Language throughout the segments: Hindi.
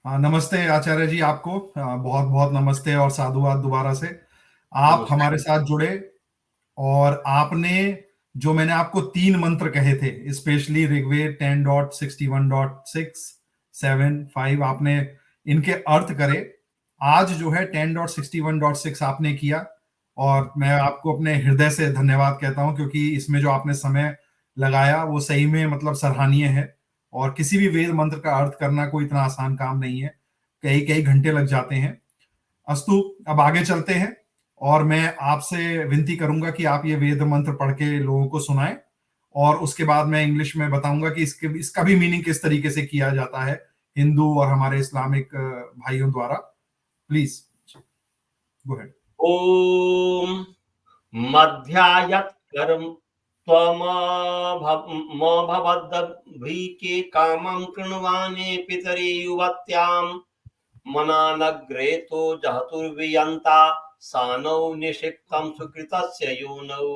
हाँ, नमस्ते आचार्य जी आपको। बहुत बहुत नमस्ते और साधुवाद दोबारा से। आप हमारे नमस्कार। साथ जुड़े और आपने जो मैंने आपको 3 मंत्र कहे थे, स्पेशली ऋग्वेद 10.61.6 7 5, आपने इनके अर्थ करे। आज जो है 10.61.6 आपने किया और मैं आपको अपने हृदय से धन्यवाद कहता हूं, क्योंकि इसमें जो आपने समय लगाया वो सही में मतलब सराहनीय है। और किसी भी वेद मंत्र का अर्थ करना कोई इतना आसान काम नहीं है, कई कई घंटे लग जाते हैं। अस्तु, अब आगे चलते हैं और मैं आपसे विनती करूंगा कि आप ये वेद मंत्र पढ़ के लोगों को सुनाएं, और उसके बाद मैं इंग्लिश में बताऊंगा कि इसका भी मीनिंग किस तरीके से किया जाता है हिंदू और हमारे इस्लामिक भाइयों द्वारा। Please go ahead. ओम मध्यायत कर्म त्वमभवद्भिके कामं कृण्वाणे पितरि युवत्यां मनानग्रेतो जहतुर्वियन्ता सानौ निषिक्तं सुकृतस्य योनौ।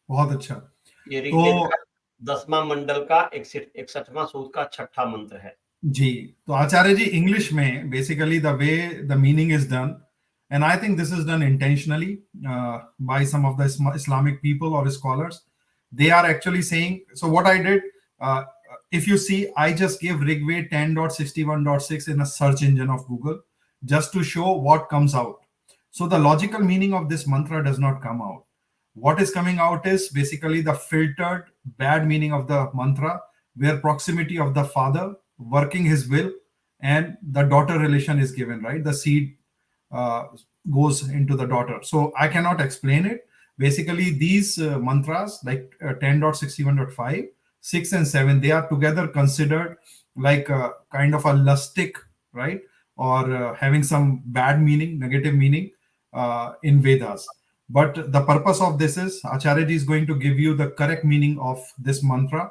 बहुत अच्छा। ये तो ऋग्वेद का 10वां मंडल का 61वां सूक्त का 6ठा मंत्र है। जी, तो आचार्य जी, इंग्लिश में basically the way the meaning is done, and I think this is done intentionally by some of the Islamic people or scholars. They are actually saying, so what I did, uh, if you see, I just gave Rigved 10.61.6 in a search engine of Google just to show what comes out. So the logical meaning of this mantra does not come out. What is coming out is basically the filtered bad meaning of the mantra, where proximity of the father working his will and the daughter relation is given, right? The seed uh, goes into the daughter. So I cannot explain it. Basically, these mantras like 10.61.5, 6, and 7, they are together considered like a kind of a lustic, right? Or having some bad meaning, negative meaning in Vedas. But the purpose of this is Acharya ji is going to give you the correct meaning of this mantra.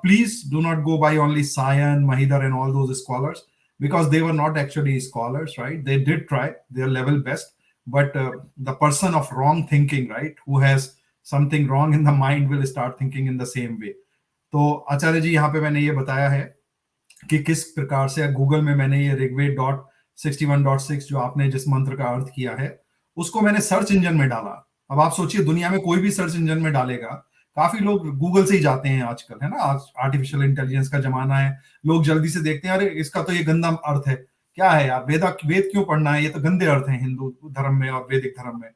Please do not go by only Sayan, Mahidar, and all those scholars, because they were not actually scholars, right? They did try their level best, but the person of wrong thinking, right, who has something wrong in the mind, will start thinking in the same way. तो आचार्य जी, यहाँ पे मैंने ये बताया है कि किस प्रकार से गूगल में मैंने ये ऋग्वेद 61.6 जो आपने जिस मंत्र का अर्थ किया है उसको मैंने सर्च इंजन में डाला। अब आप सोचिए, दुनिया में कोई भी सर्च इंजन में डालेगा, काफी लोग गूगल से ही जाते हैं आजकल, है ना? आज आर्टिफिशियल इंटेलिजेंस का जमाना है, लोग जल्दी से देखते हैं, अरे इसका तो ये गंदा अर्थ है, क्या है यार, वेद क्यों पढ़ना है, ये तो गंदे अर्थ हैं हिंदू धर्म में और वैदिक धर्म में।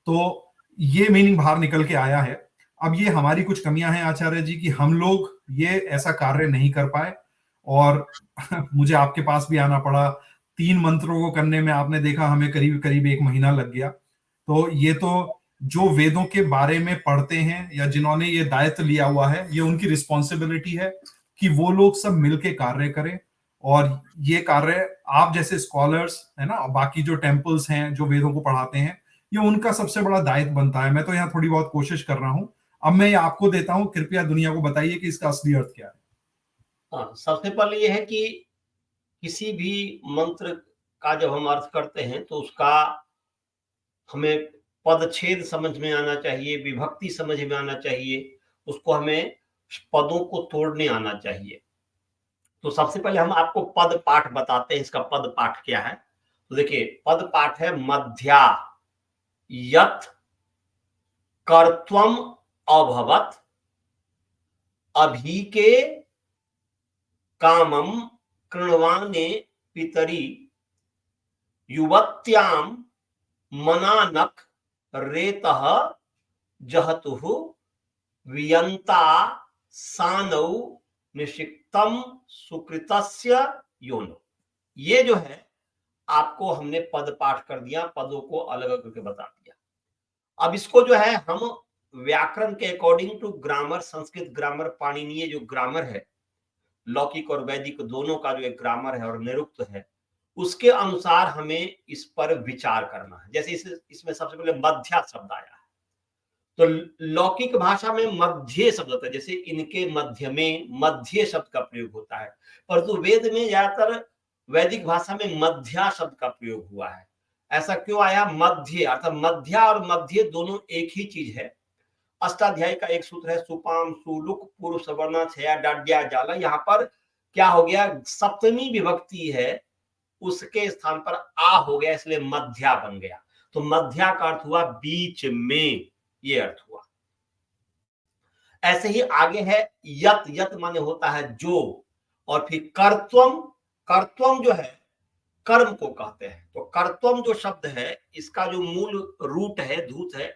तो ये मीनिंग बाहर निकल के आया है। अब ये हमारी कुछ कमियां हैं आचार्य जी कि हम लोग ये ऐसा कार्य नहीं कर पाए, और मुझे आपके पास भी आना पड़ा। 3 मंत्रों को करने में आपने देखा हमें करीब करीब 1 महीना लग गया। तो ये तो जो वेदों के बारे में पढ़ते हैं या जिन्होंने ये दायित्व लिया हुआ है, ये उनकी रिस्पॉन्सिबिलिटी है कि वो लोग सब मिलके कार्य करें। और ये कार्य आप जैसे स्कॉलर्स, है ना, बाकी जो टेम्पल्स हैं जो वेदों को पढ़ाते हैं, ये उनका सबसे बड़ा दायित्व बनता है। मैं तो यहाँ थोड़ी बहुत कोशिश कर रहा हूँ। अब मैं ये आपको देता हूँ, कृपया दुनिया को बताइए कि इसका असली अर्थ क्या है। हाँ, सबसे पहले ये है कि किसी भी मंत्र का जब हम अर्थ करते हैं तो उसका हमें पदच्छेद समझ में आना चाहिए, विभक्ति समझ में आना चाहिए, उसको हमें पदों को तोड़ने आना चाहिए। तो सबसे पहले हम आपको पद पाठ बताते हैं, इसका पद पाठ क्या है। तो देखिए, पद पाठ है मध्या यत कर्त्वम अभवत अभी के कामम कृण्वाणे पितरी युवत्याम मनानक रेतः जहतुः वियंता सानौ निषिक्तम सुकृतस्य योनो। ये जो है आपको हमने पद पाठ कर दिया, पदों को अलग अलग करके बता दिया। अब इसको जो है हम व्याकरण के according to grammar, Sanskrit grammar, पाणिनीय जो ग्रामर है, लौकिक और वैदिक दोनों का जो एक ग्रामर है और निरुक्त है, उसके अनुसार हमें इस पर विचार करना है। जैसे इसमें सबसे पहले मध्या शब्द आया है, तो लौकिक भाषा में मध्य शब्द होता है, जैसे इनके मध्य में मध्य शब्द का प्रयोग होता है, परंतु वेद में ज्यादातर वैदिक भाषा में मध्या शब्द का प्रयोग हुआ है। ऐसा क्यों आया? मध्य अर्थात मध्या और मध्य दोनों एक ही चीज है। अष्टाध्यायी का एक सूत्र है, सुपाम सुलुक पूर्व सवर्णा छया डाड्या जाला। यहाँ पर क्या हो गया, सप्तमी विभक्ति है उसके स्थान पर आ हो गया, इसलिए मध्या बन गया। तो मध्या का अर्थ हुआ बीच में, ये अर्थ हुआ। ऐसे ही आगे है यत, यत माने होता है जो, और फिर कर्त्वम, कर्त्वम जो है कर्म को कहते हैं। तो कर्त्वम जो शब्द है इसका जो मूल रूट है, धूत है,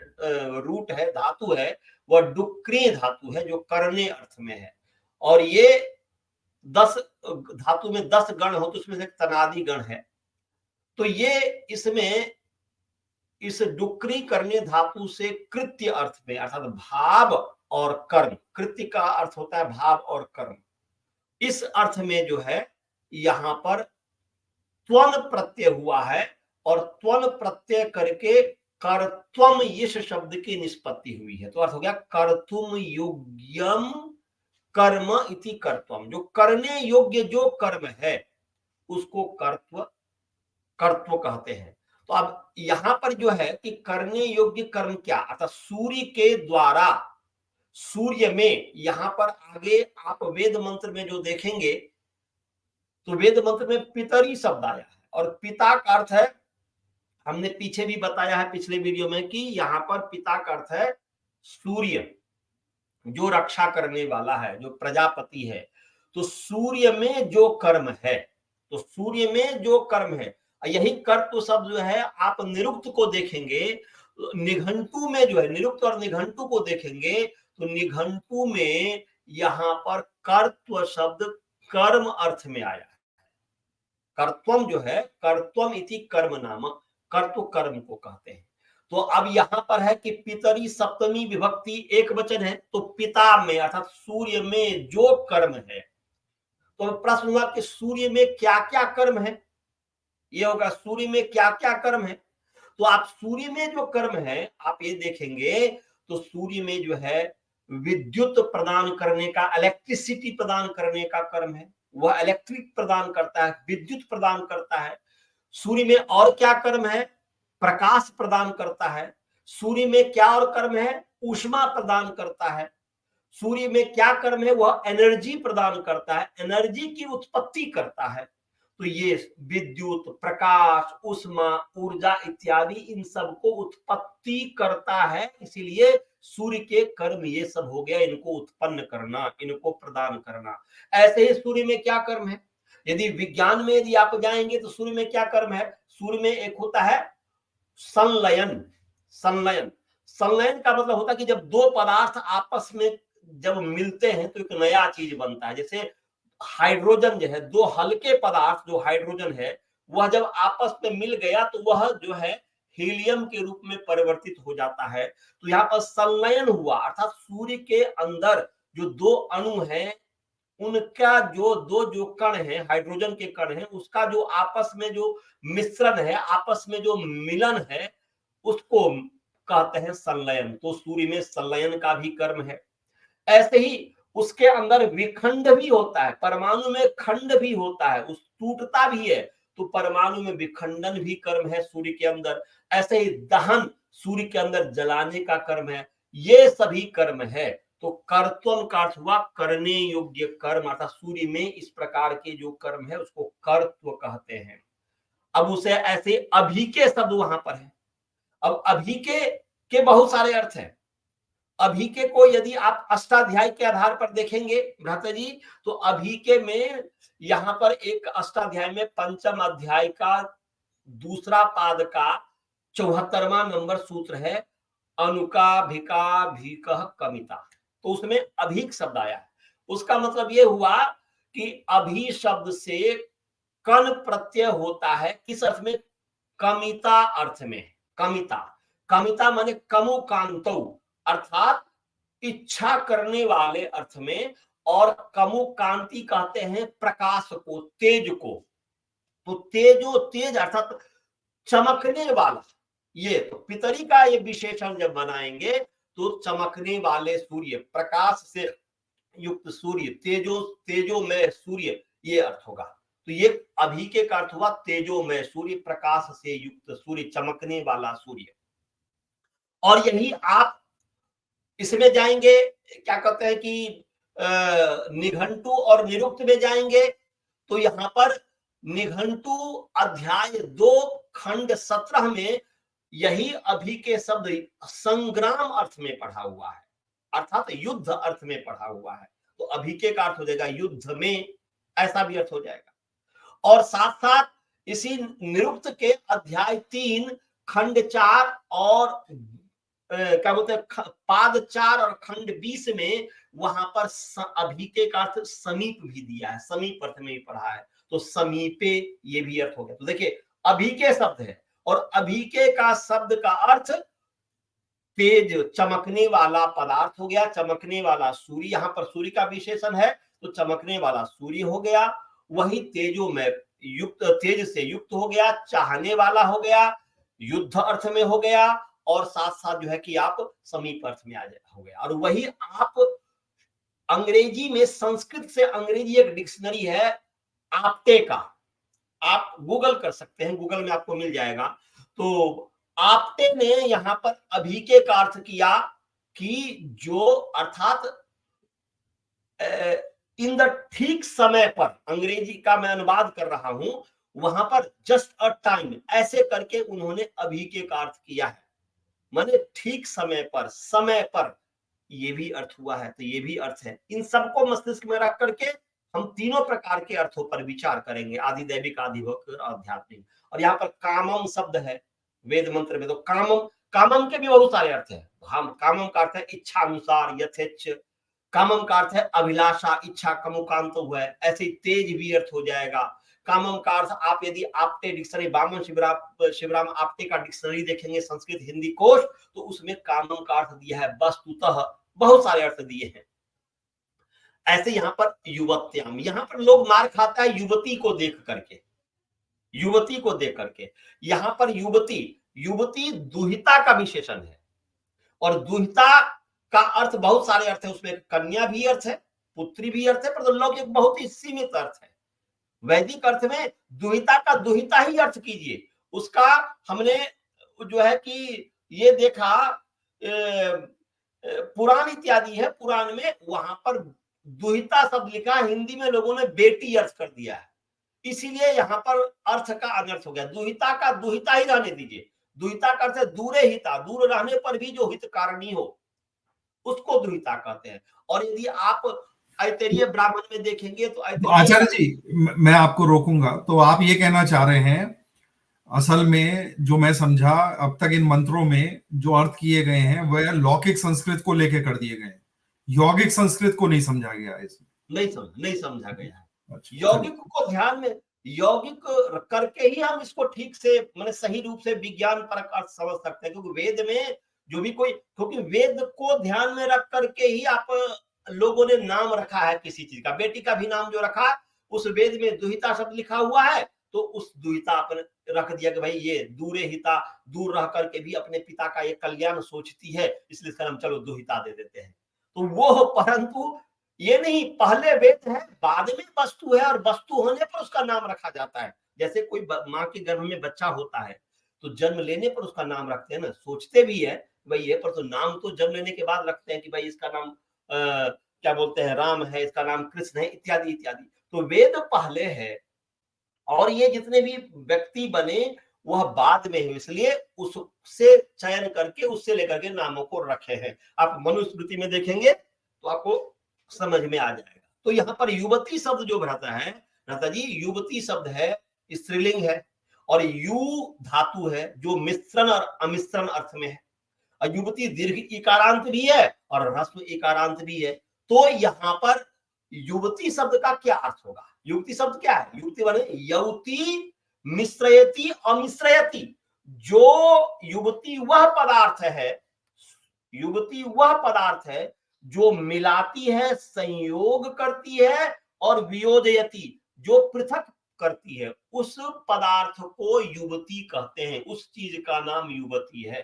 रूट है, धातु है, वह डुक्री धातु है जो करने अर्थ में है। और ये 10 धातु में 10 गण हो तो उसमें से तनादि गण है। तो ये इसमें इस डुक्री करने धातु से कृत्य अर्थ में अर्थात भाव और कर्म, कृत्य का अर्थ होता है भाव और कर्म, इस अर्थ में जो है यहां पर त्वन प्रत्यय हुआ है, और त्वन प्रत्यय करके कर्त्वम इस शब्द की निष्पत्ति हुई है। तो अर्थ हो गया कर्तुम योग्यम कर्म इति कर्त्वम, जो करने योग्य जो कर्म है उसको कर्त्व, कर्त्व कहते हैं। तो अब यहां पर जो है कि करने योग्य कर्म क्या, अर्थात सूर्य के द्वारा, सूर्य में, यहां पर आगे आप वेद मंत्र में जो देखेंगे तो वेद मंत्र में पितरी शब्द आया है, और पिता का अर्थ है, हमने पीछे भी बताया है पिछले वीडियो में कि यहां पर पिता का अर्थ है सूर्य, जो रक्षा करने वाला है, जो प्रजापति है। तो सूर्य में जो कर्म है, तो सूर्य में जो कर्म है, यही कर्तृ शब्द जो है आप निरुक्त को देखेंगे, निघंटू में जो है, निरुक्त और निघंटू को देखेंगे तो निघंटू में यहां पर कर्तृ शब्द कर्म अर्थ में आया है। कर्त्वम जो है, कर्त्वम इति कर्म नाम, कर्तु कर्म को कहते हैं। तो अब यहां पर है कि पितरी सप्तमी विभक्ति एक वचन है, तो पिता में अर्थात सूर्य में जो कर्म है, तो प्रश्न हुआ कि सूर्य में क्या क्या कर्म है, ये होगा सूर्य में क्या क्या कर्म है। तो आप सूर्य में जो कर्म है आप ये देखेंगे तो सूर्य में जो है विद्युत प्रदान करने का, इलेक्ट्रिसिटी प्रदान करने का कर्म है, वह इलेक्ट्रिक प्रदान करता है, विद्युत प्रदान करता है। सूर्य में और क्या कर्म है, प्रकाश प्रदान करता है। सूर्य में क्या और कर्म है, ऊष्मा प्रदान करता है। सूर्य में क्या कर्म है, वह एनर्जी प्रदान करता है, एनर्जी की उत्पत्ति करता है। तो ये विद्युत, प्रकाश, ऊष्मा, ऊर्जा इत्यादि इन सब को उत्पत्ति करता है, इसीलिए सूर्य के कर्म ये सब हो गया, इनको उत्पन्न करना, इनको प्रदान करना। ऐसे ही सूर्य में क्या कर्म है, यदि विज्ञान में यदि आप जाएंगे तो सूर्य में क्या कर्म है, सूर्य में एक होता है संलयन। संलयन, संलयन का मतलब होता है कि जब दो पदार्थ आपस में जब मिलते हैं तो एक नया चीज बनता है। जैसे हाइड्रोजन जो है, दो हल्के पदार्थ जो हाइड्रोजन है, वह जब आपस में मिल गया तो वह जो है हीलियम के रूप में परिवर्तित हो जाता है। तो यहाँ पर संलयन हुआ, अर्थात सूर्य के अंदर जो दो अणु हैं उनका जो दो जो कण है, हाइड्रोजन के कण है, उसका जो आपस में जो मिश्रण है, आपस में जो मिलन है, उसको कहते हैं संलयन। तो सूर्य में संलयन का भी कर्म है। ऐसे ही उसके अंदर विखंड भी होता है, परमाणु में खंड भी होता है, उस टूटता भी है, तो परमाणु में विखंडन भी कर्म है सूर्य के अंदर। ऐसे ही दहन, सूर्य के अंदर जलाने का कर्म है, ये सभी कर्म है। तो कर्त्वम का अर्थ हुआ करने योग्य कर्म, अर्थात सूर्य में इस प्रकार के जो कर्म है उसको कर्त्व कहते हैं। अब उसे ऐसे अभी के शब्द वहां पर है। अब अभी के बहुत सारे अर्थ हैं। अभी के को यदि आप अष्टाध्याय के आधार पर देखेंगे भ्राता जी, तो अभी के में यहां पर एक अष्टाध्याय में पंचम अध्याय का दूसरा पाद का 74वां नंबर सूत्र है, अनुका भिका भीकह कमिता। तो उसमें अभिक शब्द आया है। उसका मतलब यह हुआ कि अभी शब्द से कन प्रत्यय होता है, किस अर्थ में, कमिता अर्थ में। कमिता, कमिता माने कमु कांतो, अर्थात इच्छा करने वाले अर्थ में, और कमु कांति कहते हैं प्रकाश को, तेज को। तो तेजो, तेज अर्थात चमकने वाला। ये तो पितरी का ये विशेषण जब बनाएंगे तो चमकने वाले सूर्य, प्रकाश से युक्त सूर्य, तेजो, तेजोमय सूर्य, ये अर्थ होगा। तो ये अभी के का अर्थ हुआ तेजोमय सूर्य, प्रकाश से युक्त सूर्य, चमकने वाला सूर्य। और यही आप इसमें जाएंगे, क्या कहते हैं कि निघंटु और निरुक्त में जाएंगे तो यहाँ पर निघंटु अध्याय 2 खंड 17 में यही अभी के शब्द संग्राम अर्थ में पढ़ा हुआ है, अर्थात युद्ध अर्थ में पढ़ा हुआ है। तो अभी के का अर्थ हो जाएगा युद्ध में, ऐसा भी अर्थ हो जाएगा। और साथ साथ इसी निरुक्त के अध्याय 3 खंड 4 और क्या बोलते हैं पाद 4 और खंड 20 में वहां पर अभी के का अर्थ समीप भी दिया है, समीप अर्थ में भी पढ़ा है। तो समीपे ये भी अर्थ हो गया। तो देखिए अभी के शब्द है और अभी के का शब्द का अर्थ तेज, चमकने वाला पदार्थ हो गया, चमकने वाला सूर्य, यहाँ पर सूर्य का विशेषण है तो चमकने वाला सूर्य हो गया। वही तेजो में युक्त, तेज से युक्त हो गया, चाहने वाला हो गया, युद्ध अर्थ में हो गया, और साथ साथ जो है कि आप समीप अर्थ में हो गया। और वही आप अंग्रेजी में, संस्कृत से अंग्रेजी एक डिक्शनरी है आपटे का, आप गूगल कर सकते हैं, गूगल में आपको मिल जाएगा। तो आपटे ने यहां पर अभी के का अर्थ किया कि जो अर्थात इन द ठीक समय पर, अंग्रेजी का मैं अनुवाद कर रहा हूं, वहां पर जस्ट अ टाइम ऐसे करके उन्होंने अभी के का अर्थ किया है, माने ठीक समय पर, समय पर, ये भी अर्थ हुआ है। तो ये भी अर्थ है। इन सबको मस्तिष्क में रख करके हम तीनों प्रकार के अर्थों पर विचार करेंगे, आदि दैविक, आधिभौतिक और आध्यात्मिक। और यहाँ पर कामम शब्द है वेद मंत्र में, तो कामम, कामम के भी बहुत सारे अर्थ है। हम कामम का अर्थ है इच्छा अनुसार, यथेच्छ। कामम का अर्थ है अभिलाषा, इच्छा, कमुकांत हुआ है, ऐसे ही तेज भी अर्थ हो जाएगा। कामम का अर्थ आप यदि आपटे डिक्शनरी, बामन शिवराम आपटे का डिक्शनरी देखेंगे, संस्कृत हिंदी कोश, तो उसमें कामम का अर्थ दिया है वस्तुतः, बहुत सारे अर्थ दिए हैं। ऐसे यहाँ पर युवत्याम, यहाँ पर लोग मार खाता है युवती को देख करके, युवती को देख करके। यहाँ पर युवती, युवती दुहिता का विशेषण है, और दुहिता का अर्थ बहुत सारे अर्थ है, उसमें कन्या भी अर्थ है, पुत्री भी अर्थ है, पर लौकिक बहुत ही सीमित अर्थ है। वैदिक अर्थ में दुहिता का दुहिता ही अर्थ कीजिए, उसका हमने जो है कि ये देखा पुराण इत्यादि है, पुराण में वहां पर दुहिता शब्द लिखा, हिंदी में लोगों ने बेटी अर्थ कर दिया है, इसीलिए यहाँ पर अर्थ का अनर्थ हो गया। दुहिता का दुहिता ही रहने दीजिए, दुहिता का अर्थ है दूरे हिता, दूर रहने पर भी जो हितकारणी हो उसको दुहिता कहते हैं। और यदि आप ऐतरेय ब्राह्मण में देखेंगे तो आचार्य जी मैं आपको रोकूंगा। तो आप ये कहना चाह रहे हैं, असल में जो मैं समझा अब तक इन मंत्रों में जो अर्थ किए गए हैं वह लौकिक संस्कृत को लेकर कर दिए गए, यौगिक संस्कृत को नहीं समझा गया इसमें। नहीं समझा गया है। अच्छा, यौगिक को ध्यान में, यौगिक करके ही हम इसको ठीक से, माने सही रूप से विज्ञान परक अर्थ समझ सकते हैं। क्योंकि वेद में जो भी कोई, क्योंकि वेद को ध्यान में रख करके ही आप लोगों ने नाम रखा है किसी चीज का। बेटी का भी नाम जो रखा, उस वेद में दुहिता शब्द लिखा हुआ है, तो उस दुहिता अपन रख दिया कि भाई ये दूरे हिता, दूर रह करके भी अपने पिता का ये कल्याण सोचती है, इसलिए इसका नाम चलो दुहिता दे देते हैं। तो वो, परंतु ये नहीं, पहले वेद है, बाद में वस्तु है, और वस्तु होने पर उसका नाम रखा जाता है। जैसे कोई माँ के गर्भ में बच्चा होता है तो जन्म लेने पर उसका नाम रखते हैं ना, सोचते भी है भाई ये, पर तो नाम तो जन्म लेने के बाद रखते हैं कि भाई इसका नाम क्या बोलते हैं राम है, इसका नाम कृष्ण है, इत्यादि इत्यादि। तो वेद पहले है और ये जितने भी व्यक्ति बने वह बाद में है, इसलिए उससे चयन करके, उससे लेकर के नामों को रखे हैं। आप मनुस्मृति में देखेंगे तो आपको समझ में आ जाएगा। तो यहाँ पर युवती शब्द जो रहता है, रहता जी, युवती शब्द है, स्त्रीलिंग है, और यु धातु है जो मिश्रण और अमिश्रण अर्थ में है। और युवती दीर्घ इकारांत भी है और ह्रस्व इकारांत भी है। तो यहाँ पर युवती शब्द का क्या अर्थ होगा? युवती शब्द क्या है? युवती बने यौती मिश्रयति अमिश्रयति। जो युवती वह पदार्थ है, युवती वह पदार्थ है जो मिलाती है, संयोग करती है, और वियोजयति जो पृथक करती है, उस पदार्थ को युवती कहते हैं, उस चीज का नाम युवती है।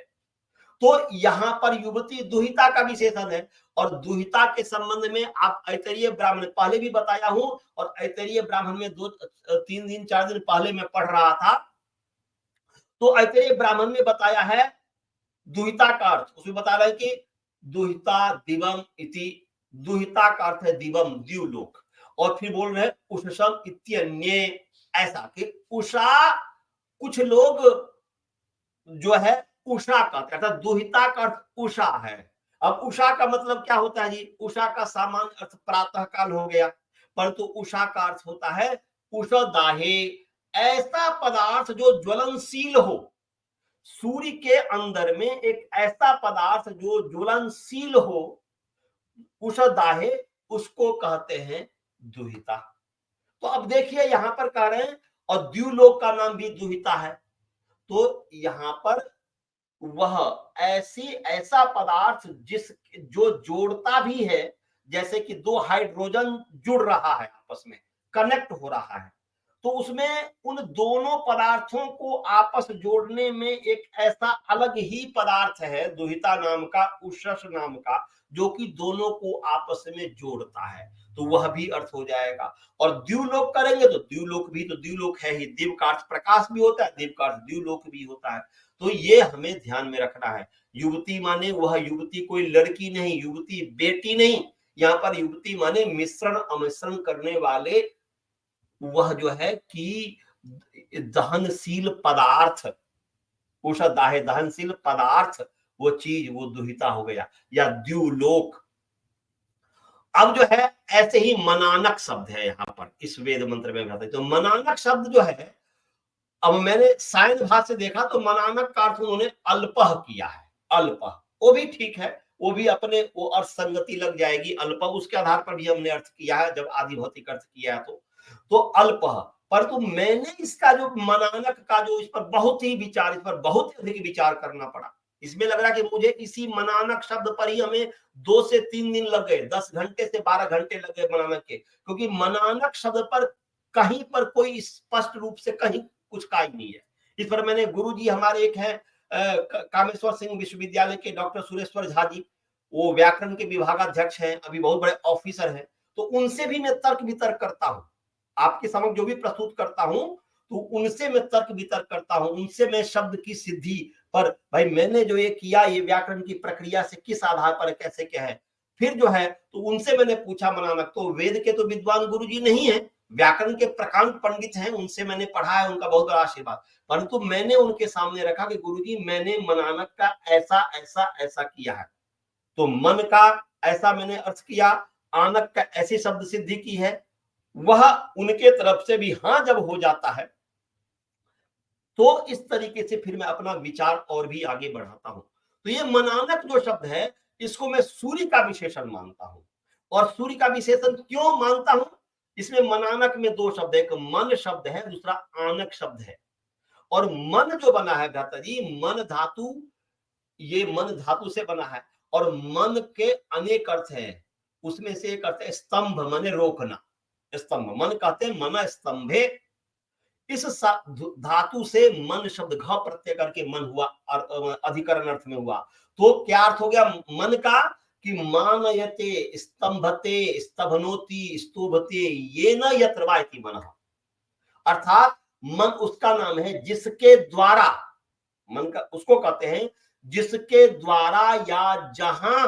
तो यहाँ पर युवती दुहिता का विशेषण है। और दुहिता के संबंध में आप ऐतरेय ब्राह्मण, पहले भी बताया हूं, और ऐतरेय ब्राह्मण में 3 दिन 4 दिन पहले मैं पढ़ रहा था, तो ऐतरेय ब्राह्मण में बताया है दुहिता का अर्थ। उसमें बता रहे हैं कि दुहिता दिवम इति दुहिता का अर्थ है दिवम, द्युलोक। और फिर बोल रहे हैं उषसम इत्यन्ये, ऐसा कि उषा, कुछ लोग जो है उषा का अर्थात दुहिता का अर्थ उषा है। अब उषा का मतलब क्या होता है जी? उषा का सामान्य अर्थ प्रातः काल हो गया, परंतु उषा का अर्थ होता है उषदाहे, ऐसा पदार्थ जो ज्वलनशील हो। सूर्य के अंदर में एक ऐसा पदार्थ जो ज्वलनशील हो, उषदाहे, उसको कहते हैं दुहिता। तो अब देखिए यहां पर कह रहे हैं और द्युलोक का नाम भी दुहिता है। तो यहां पर वह ऐसा पदार्थ जो जोड़ता भी है, जैसे कि दो हाइड्रोजन जुड़ रहा है, आपस में कनेक्ट हो रहा है, तो उसमें उन दोनों पदार्थों को आपस जोड़ने में एक ऐसा अलग ही पदार्थ है दुहिता नाम का, उषस नाम का, जो कि दोनों को आपस में जोड़ता है। तो वह भी अर्थ हो जाएगा। और द्युलोक करेंगे तो द्युलोक भी तो द्युलोक है ही, दिव का अर्थ प्रकाश भी होता है, दिव का अर्थ द्युलोक भी होता है। तो ये हमें ध्यान में रखना है। युवती माने वह युवती कोई लड़की नहीं, युवती बेटी नहीं, यहाँ पर युवती माने मिश्रण अमिश्रण करने वाले, वह जो है कि दहनशील पदार्थ, उषदाहे दहनशील पदार्थ, वो चीज, वो दुहिता हो गया या द्युलोक। अब जो है ऐसे ही मनानक शब्द है यहाँ पर इस वेद मंत्र में। तो मनानक शब्द जो है, अब मैंने सायन भाष से देखा तो मनानक का अर्थ उन्होंने अल्पह किया है। अल्पह, वो भी ठीक है, वो भी अपने वो अर्थ संगति लग जाएगी। अल्पह उसके आधार पर भी हमने अर्थ किया है, जब आदि भौतिक अर्थ किया है तो अल्पह। परंतु मैंने इसका जो मनानक का जो इस पर बहुत ही विचार, इस पर बहुत अधिक विचार करना पड़ा। इसमें लग रहा कि मुझे इसी मनानक शब्द पर ही हमें 2 से 3 दिन लग गए, 10 घंटे से 12 घंटे लग गए मनानक के, क्योंकि मनानक शब्द पर कहीं पर कोई स्पष्ट रूप से कहीं कुछ का ही नहीं है। इस पर मैंने गुरुजी हमारे एक है कामेश्वर सिंह विश्वविद्यालय के डॉक्टर सुरेश्वर झा जी, वो व्याकरण के विभागाध्यक्ष हैं, अभी बहुत बड़े ऑफिसर हैं, तो उनसे भी मैं तर्क वितर्क करता हूँ। आपके समक्ष जो भी प्रस्तुत करता हूँ तो उनसे मैं तर्क वितर्क करता हूँ, उनसे मैं शब्द की सिद्धि पर, भाई मैंने जो ये किया, ये व्याकरण की प्रक्रिया से किस आधार पर, कैसे क्या है, फिर जो है तो उनसे मैंने पूछा मनानक। तो वेद के तो विद्वान गुरुजी नहीं है, व्याकरण के प्रकांड पंडित हैं, उनसे मैंने पढ़ा है, उनका बहुत बड़ा आशीर्वाद। परंतु मैंने उनके सामने रखा कि गुरुजी मैंने मनानक का ऐसा ऐसा ऐसा किया है, तो मन का ऐसा मैंने अर्थ किया, आनक का ऐसी शब्द सिद्धि की है। वह उनके तरफ से भी हाँ जब हो जाता है तो इस तरीके से फिर मैं अपना विचार और भी आगे बढ़ाता हूं। तो ये मनानक जो शब्द है, इसको मैं सूर्य का विशेषण मानता हूं। और सूर्य का विशेषण क्यों मानता हूं? इसमें मनानक में 2 शब्द है, एक मन शब्द है, दूसरा आनक शब्द है। और मन जो बना है भ्राता जी, मन धातु, ये मन धातु से बना है, और मन के अनेक अर्थ हैं। उसमें से एक अर्थ है स्तंभ, माने रोकना, स्तंभ, मन कहते हैं मन स्तंभे। इस धातु से मन शब्द घ प्रत्यय करके मन हुआ, अधिकरण अर्थ में हुआ। तो क्या अर्थ हो गया मन का? कि मानयते, स्तंभते, स्तभनोति, स्तोभते, ये न यत्र वा इति मनः। अर्थात मन उसका नाम है जिसके द्वारा, मन का उसको कहते हैं जिसके द्वारा या जहां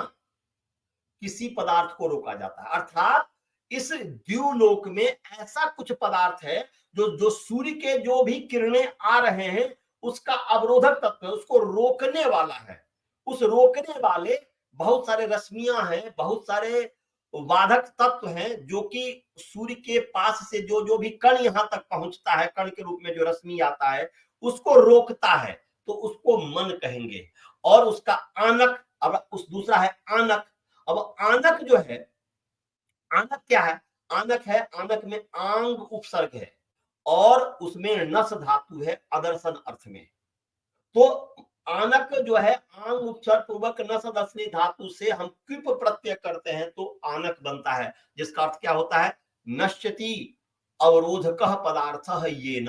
किसी पदार्थ को रोका जाता है। अर्थात इस द्युलोक में ऐसा कुछ पदार्थ है जो सूर्य के जो भी किरणें आ रहे हैं उसका अवरोधक तत्व है, उसको रोकने वाला है। उस रोकने वाले बहुत सारे रश्मियां हैं, बहुत सारे बाधक तत्व हैं, जो कि सूर्य के पास से जो भी कण यहां तक पहुंचता है, कण के रूप में जो रश्मि आता है उसको रोकता है, तो उसको मन कहेंगे। और उसका आनक, अब उस दूसरा है आनक। अब आनक जो है, आनक क्या है? आनक है, आनक में आंग उपसर्ग है और उसमें नस धातु है अदर्शन अर्थ में। तो आनक जो है आंग उपसर्ग पूर्वक नस दसनी धातु से हम कृप प्रत्यय करते हैं तो आनक बनता है, जिसका अर्थ क्या होता है? नश्यति अवरोधकः पदार्थः येन।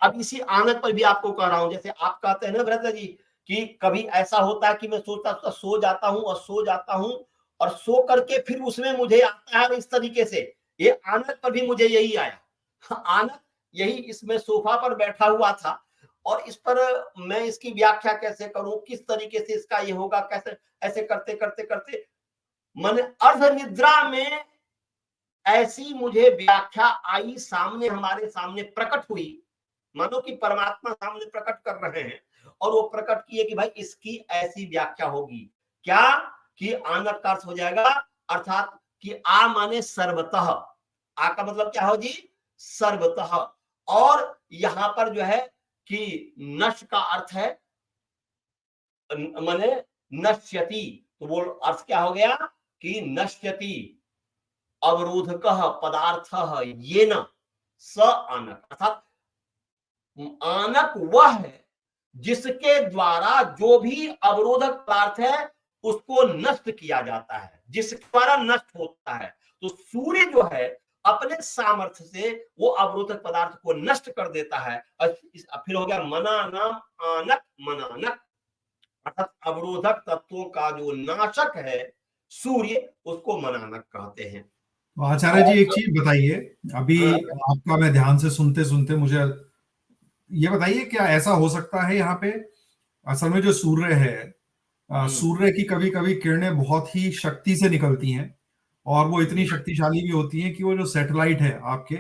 अब इसी आनक पर भी आपको कह रहा हूं, जैसे आप कहते हैं ना भ्राता जी कि कभी ऐसा होता है कि मैं सोचता सो जाता हूं और सो जाता हूं और सो करके फिर उसमें मुझे आता है इस तरीके से, ये आनक पर भी मुझे यही आया। आनक यही, इसमें सोफा पर बैठा हुआ था और इस पर मैं इसकी व्याख्या कैसे करूं, किस तरीके से इसका ये होगा, कैसे, ऐसे करते करते करते माने अर्ध निद्रा में ऐसी मुझे व्याख्या आई, सामने हमारे सामने प्रकट हुई, मानो कि परमात्मा सामने प्रकट कर रहे हैं और वो प्रकट किए कि भाई इसकी ऐसी व्याख्या होगी। क्या कि आनक का अर्थ हो जाएगा, अर्थात कि आ माने सर्वतः, आ का मतलब क्या हो जी, सर्वतः। और यहां पर जो है कि नश का अर्थ है माने नश्यति, तो वो अर्थ क्या हो गया कि नश्यति अवरोधकः पदार्थः येन स आनक, अर्थात आनक वह है जिसके द्वारा जो भी अवरोधक पदार्थ है उसको नष्ट किया जाता है, जिसके द्वारा नष्ट होता है। तो सूर्य जो है अपने सामर्थ्य से वो अवरोधक पदार्थ को नष्ट कर देता है। और फिर हो गया मना नाम आनक मनानक, अर्थात अवरोधक तत्वों का जो नाशक है सूर्य, उसको मनानक कहते हैं। तो आचार्य जी एक चीज बताइए, अभी हाँ, आपका मैं ध्यान से सुनते सुनते मुझे ये बताइए, क्या ऐसा हो सकता है यहाँ पे असल में जो सूर्य है, सूर्य की कभी कभी किरणें बहुत ही शक्ति से निकलती हैं और वो इतनी शक्तिशाली भी होती हैं कि वो जो सैटेलाइट है आपके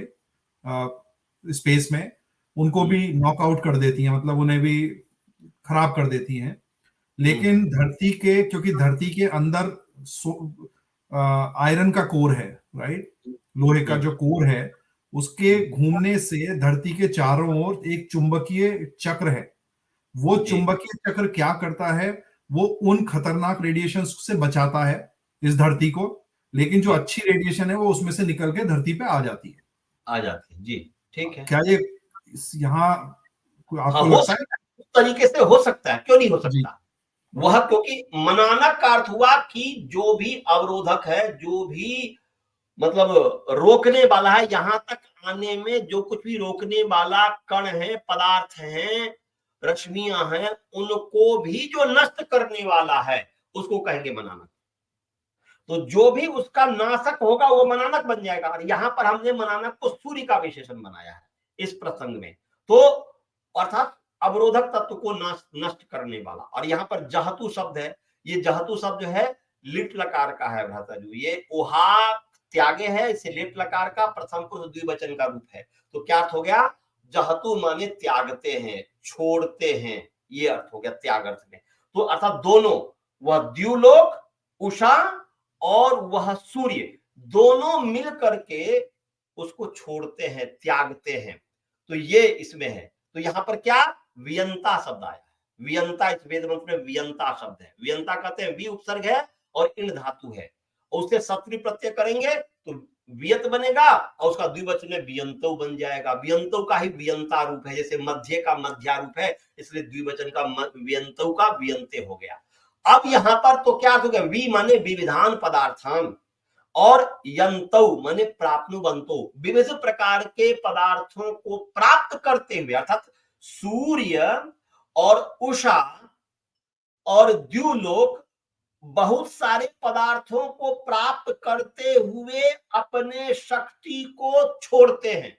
स्पेस में उनको भी नॉकआउट कर देती हैं, मतलब उन्हें भी खराब कर देती हैं। लेकिन धरती के, क्योंकि धरती के अंदर आयरन का कोर है, राइट, लोहे का जो कोर है, उसके घूमने से धरती के चारों ओर एक चुंबकीय चक्र है। वो चुंबकीय चक्र क्या करता है, वो उन खतरनाक रेडिएशन से बचाता है इस धरती को, लेकिन जो अच्छी रेडिएशन है वो उसमें से निकल के धरती पे आ जाती है। आ जाती है जी, ठीक है। क्या ये यहाँ हाँ, आपको हो लगता है? सकता है, उस तरीके से हो सकता है, क्यों नहीं हो जी सकता। वह क्योंकि मनानक का अर्थ हुआ कि जो भी अवरोधक है, जो भी मतलब रोकने वाला है, यहां तक आने में जो कुछ भी रोकने वाला कण है, पदार्थ हैं, रश्मियां हैं, उनको भी जो नष्ट करने वाला है उसको कहेंगे मनानक। तो जो भी उसका नाशक होगा वो मनानक बन जाएगा। और यहां पर हमने मनानक को सूर्य का विशेषण बनाया है इस प्रसंग में, तो अर्थात अवरोधक तत्व को नष्ट करने वाला। और यहाँ पर जहतु शब्द है, ये जहतु शब्द जो है लिट लकार का है भ्राताजू, ये उहा त्यागे है, इसे लिट लकार का प्रथम पुरुष द्विवचन का रूप है। तो क्या अर्थ हो गया, जहतु माने त्यागते हैं, छोड़ते हैं, ये अर्थ हो गया त्याग अर्थ में। तो अर्थात दोनों, वह द्युलोक उषा और वह सूर्य, दोनों मिल करके उसको छोड़ते हैं, त्यागते हैं। तो ये इसमें है। तो यहां पर क्या वियंता शब्द आया है। वियंता इस वेद मंत्र में वियंता शब्द है। वियंता कहते हैं वी उपसर्ग है और इन धातु है, और उससे सत्रि प्रत्यय करेंगे तो वियत बनेगा और उसका द्विवचन में वियंतो बन जाएगा। वियंतो का ही वियंता रूप है, जैसे मध्य का मध्या रूप है, इसलिए द्विवचन का वियंतो का वियंते हो गया। अब यहां पर तो क्या हो गया, वी माने विविधान पदार्थान और यंतौ माने प्राप्नुवंतो, विविध प्रकार के पदार्थों को प्राप्त करते हुए, अर्थात सूर्य और उषा और द्युलोक बहुत सारे पदार्थों को प्राप्त करते हुए अपने शक्ति को छोड़ते हैं।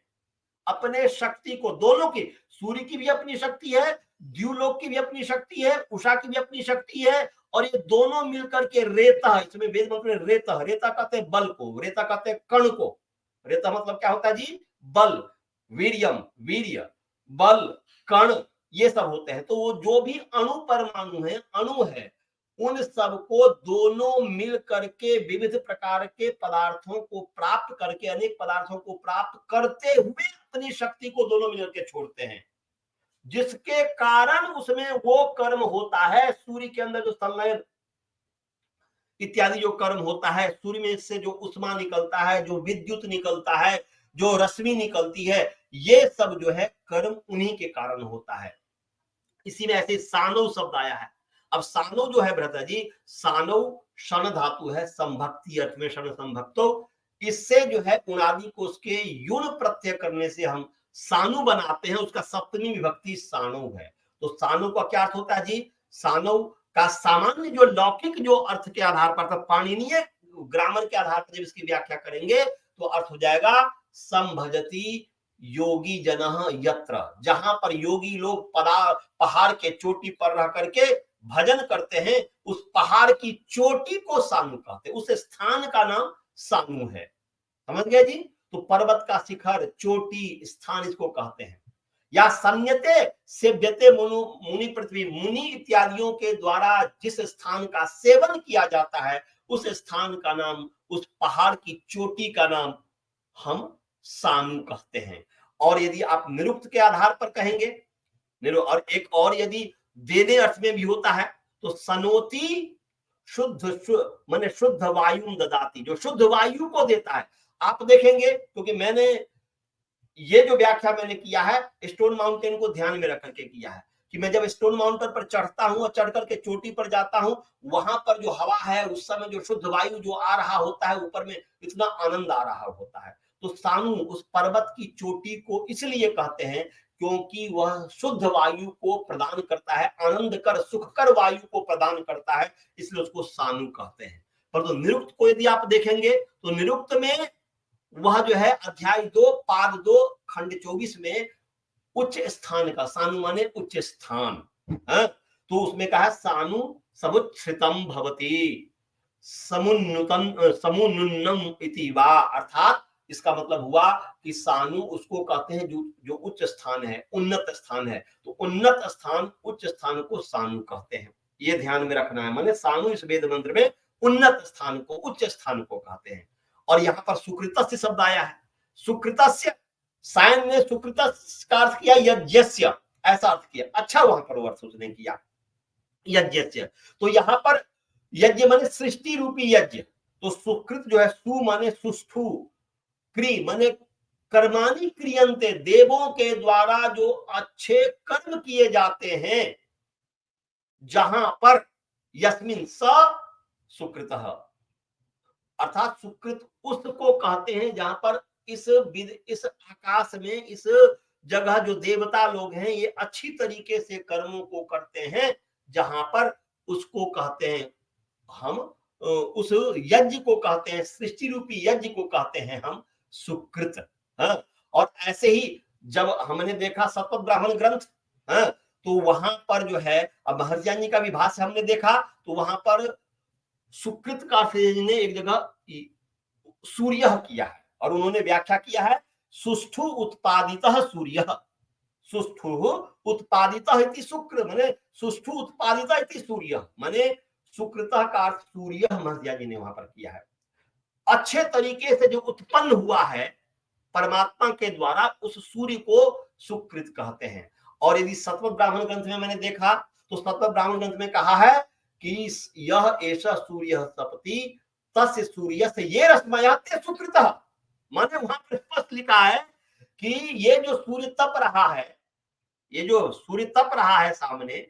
अपने शक्ति को, दोनों की, सूर्य की भी अपनी शक्ति है, द्युलोक की भी अपनी शक्ति है, उषा की भी अपनी शक्ति है, और ये दोनों मिलकर के रेता, इसमें वेद मंत्र में रेता, रेता कहते हैं बल को, रेता कहते हैं कण को। रेता मतलब क्या होता है जी, बल, वीर्यम, वीर्य, बल, कण, ये सब होते हैं। तो वो जो भी अणु परमाणु है, अणु है, उन सबको दोनों मिल करके विविध प्रकार के पदार्थों को प्राप्त करके, अनेक पदार्थों को प्राप्त करते हुए अपनी शक्ति को दोनों मिलकर के छोड़ते हैं, जिसके कारण उसमें वो कर्म होता है। सूर्य के अंदर जो संलयन इत्यादि जो कर्म होता है, सूर्य में से जो उष्मा निकलता है, जो विद्युत निकलता है, जो रश्मि निकलती है, ये सब जो है कर्म उन्हीं के कारण होता है। इसी में ऐसे सानव शब्द आया है। अब सानव जो है भ्राता जी, सानव शन धातु है, संभक्ति अर्थ में शन संभक्तो, इससे जो है उणादि को उसके युण प्रत्यय करने से हम सानु बनाते हैं, उसका सप्तमी विभक्ति सानव है। तो सानव का क्या अर्थ होता है जी, सानव का सामान्य जो लौकिक जो अर्थ के आधार पर, पाणिनीय ग्रामर के आधार पर जब इसकी व्याख्या करेंगे तो अर्थ हो जाएगा संभजति योगी जन यत्र, जहां पर योगी लोग पहाड़ के चोटी पर रह करके भजन करते हैं, उस पहाड़ की चोटी को सानु कहते हैं, उस स्थान का नाम सानु है। समझ गए जी? तो पर्वत का शिखर, चोटी, स्थान इसको कहते हैं। या सन्यते सेव्यते मुनि पृथ्वी, मुनि इत्यादियों के द्वारा जिस स्थान का सेवन किया जाता है उस स्थान का नाम, उस पहाड़ की चोटी का नाम हम सानु कहते हैं। और यदि आप निरुक्त के आधार पर कहेंगे, और एक और यदि देने अर्थ में भी होता है तो सनोति माने शुद्ध वायु ददाती, जो शुद्ध वायु को देता है। आप देखेंगे, क्योंकि मैंने ये जो व्याख्या मैंने किया है स्टोन माउंटेन को ध्यान में रख करके किया है, कि मैं जब स्टोन माउंटेन पर चढ़ता हूं और चढ़ करके चोटी पर जाता हूं, वहां पर जो हवा है उस समय जो शुद्ध वायु जो आ रहा होता है ऊपर में, इतना आनंद आ रहा होता है। तो सानु उस पर्वत की चोटी को इसलिए कहते हैं क्योंकि वह शुद्ध वायु को प्रदान करता है, आनंद कर सुखकर वायु को प्रदान करता है, इसलिए उसको सानु कहते हैं। परंतु निरुक्त को यदि आप देखेंगे तो निरुक्त में वह जो है अध्याय 2 पाद 2 खंड 24 में उच्च स्थान का, सानु माने उच्च स्थान है, तो उसमें कहा सानु समुच्छ्रितम भवति समुन्नतम इति वा, अर्थात इसका मतलब हुआ कि सानु उसको कहते हैं जो उच्च स्थान है, उन्नत स्थान है। तो उन्नत स्थान, उच्च स्थान को सानु कहते हैं, ये ध्यान में रखना है। माने सानु इस वेद मंत्र में उन्नत स्थान को, उच्च स्थान को कहते हैं। और यहाँ पर सुकृतस्य शब्द आया है, सुकृतस्य, सायन ने सुकृतस्य का अर्थ किया यज्ञस्य, ऐसा अर्थ किया। अच्छा, वहां पर अर्थ उसने किया यज्ञस्य, तो यहाँ पर यज्ञ माने सृष्टि रूपी यज्ञ। तो सुकृत जो है, सु माने सुस्थु, क्री माने कर्माणि क्रियन्ते, देवों के द्वारा जो अच्छे कर्म किए जाते हैं, जहां पर यस्मिन स सुकृतः, अर्थात सुकृत उसको कहते हैं जहां पर इस आकाश में, इस जगह जो देवता लोग हैं ये अच्छी तरीके से कर्मों को करते हैं, जहां पर उसको कहते हैं हम, उस यज्ञ को कहते हैं, सृष्टि रूपी यज्ञ को कहते हैं हम सुकृत। हाँ, और ऐसे ही जब हमने देखा सतपथ ब्राह्मण ग्रंथ, हाँ, तो वहां पर जो है, अब महर्षि जी का भी भाष्य हमने देखा, तो वहां पर सुकृत का ने एक जगह सूर्य किया है और उन्होंने व्याख्या किया है सुष्ठु उत्पादितः सूर्य, सुष्ठु उत्पादितः इति शुक्र, माने सुष्ठु उत्पादितः इति सूर्य, माने सुकृतः का अर्थ सूर्य महर्षि जी ने वहां पर किया है। अच्छे तरीके से जो उत्पन्न हुआ है परमात्मा के द्वारा, उस सूर्य को सुकृत कहते हैं। और यदि सतपथ ब्राह्मण ग्रंथ में मैंने देखा तो सतपथ ब्राह्मण ग्रंथ में कहा है कि यह ऐसा सूर्य तपति तस्य सूर्य से ये रश्मयाते सुकृतः, माने वहां पर स्पष्ट लिखा है कि ये जो सूर्य तप रहा है, ये जो सूर्य तप रहा है सामने,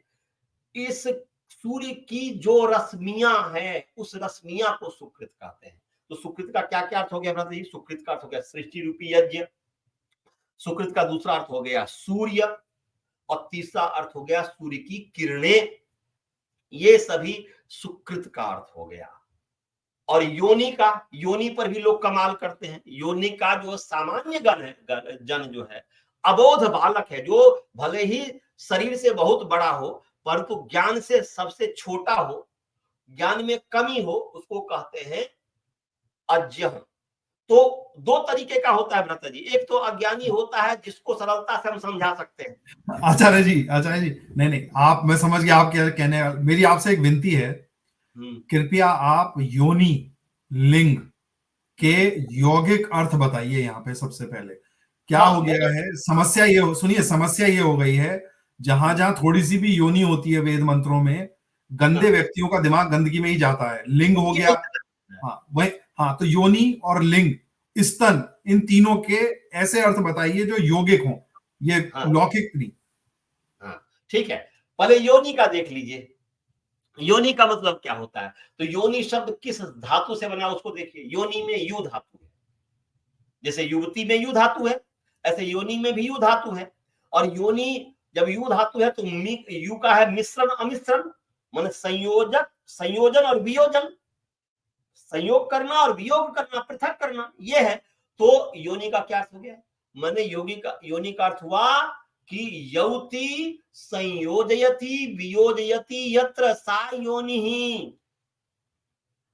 इस सूर्य की जो रश्मियां हैं उस रश्मियां को सुकृत कहते हैं। तो सुकृत का क्या क्या अर्थ हो गया भ्राता जी? सुकृत का अर्थ हो गया सृष्टि रूपी यज्ञ, सुकृत का दूसरा अर्थ हो गया सूर्य, और तीसरा अर्थ हो गया सूर्य की किरणें, ये सभी सुकृत का अर्थ हो गया। और योनि का, योनि पर भी लोग कमाल करते हैं। योनि का जो सामान्य गण है, जन जो है, अबोध बालक है, जो भले ही शरीर से बहुत बड़ा हो परंतु ज्ञान से सबसे छोटा हो, ज्ञान में कमी हो, उसको कहते हैं अज्ञ। तो दो तरीके का होता है भ्राता जी, एक तो अज्ञानी होता है जिसको सरलता से हम समझा सकते हैं। आचार्य जी, नहीं, आप, मैं समझ गया आप क्या कहने, मेरी आपसे एक विनती है, कृपया आप योनि लिंग के यौगिक अर्थ बताइए यहाँ पे। सबसे पहले क्या हो गया है, समस्या ये, सुनिए, समस्या ये हो गई है, जहां जहां थोड़ी सी भी योनि होती है वेद मंत्रों में, गंदे व्यक्तियों का दिमाग गंदगी में ही जाता है। लिंग हो गया, हाँ वही, हाँ, तो योनि और लिंग, स्तन, इन तीनों के ऐसे अर्थ बताइए जो यौगिक हों, ये लौकिक नहीं। हाँ, ठीक है, पहले योनि का देख लीजिए। योनि का मतलब क्या होता है? तो योनि शब्द किस धातु से बना उसको देखिए। योनि में यू धातु है, जैसे युवती में यू धातु है, ऐसे योनि में भी यू धातु है। और योनि जब यू धातु है तो यू का है मिश्रण अमिश्रण, माने संयोजक, संयोजन और वियोजन, संयोग करना और वियोग करना, पृथक करना, ये है। तो योनि का क्या अर्थ हो गया? माने योनि का अर्थ हुआ कि यौति संयोजयति वियोजयति यत्र सा योनिः,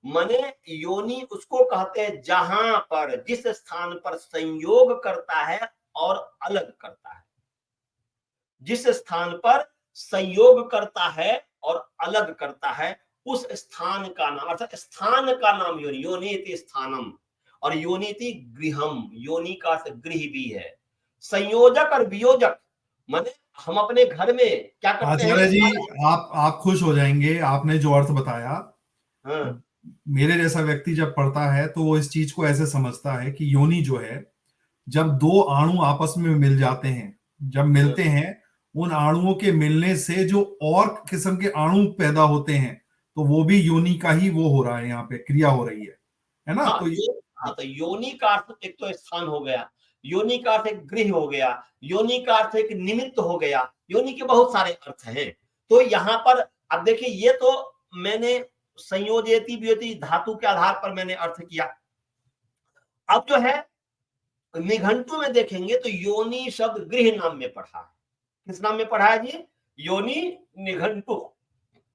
माने योनि उसको कहते हैं जहां पर, जिस स्थान पर संयोग करता है और अलग करता है। जिस स्थान पर संयोग करता है और अलग करता है उस स्थान का नाम, अर्थात स्थान का नाम योनि, योनिति स्थानम, और योनिति गृहम, योनि का अर्थ गृह भी है। संयोजक और वियोजक, माने हम अपने घर में क्या करते हैं? आचार्य जी, आप खुश हो जाएंगे, आपने जो अर्थ बताया। हाँ, मेरे जैसा व्यक्ति जब पढ़ता है तो वो इस चीज को ऐसे समझता है कि योनि जो है, जब दो अणु आपस में मिल जाते हैं, जब मिलते हैं, उन अणुओं के मिलने से जो और किस्म के अणु पैदा होते हैं, तो वो भी योनि का ही वो हो रहा है, यहाँ पे क्रिया हो रही है ना? हाँ, तो हाँ, तो योनि का अर्थ एक तो स्थान हो गया, योनि का अर्थ एक गृह हो गया, योनि का अर्थ एक निमित्त हो गया, योनि के बहुत सारे अर्थ हैं। तो यहाँ पर अब देखिए, ये तो मैंने संयोजयति वियोजयति धातु के आधार पर मैंने अर्थ किया। अब जो है निघंटु में देखेंगे तो योनि शब्द गृह नाम में पढ़ा है। किस नाम में पढ़ा है जी? योनि निघंटु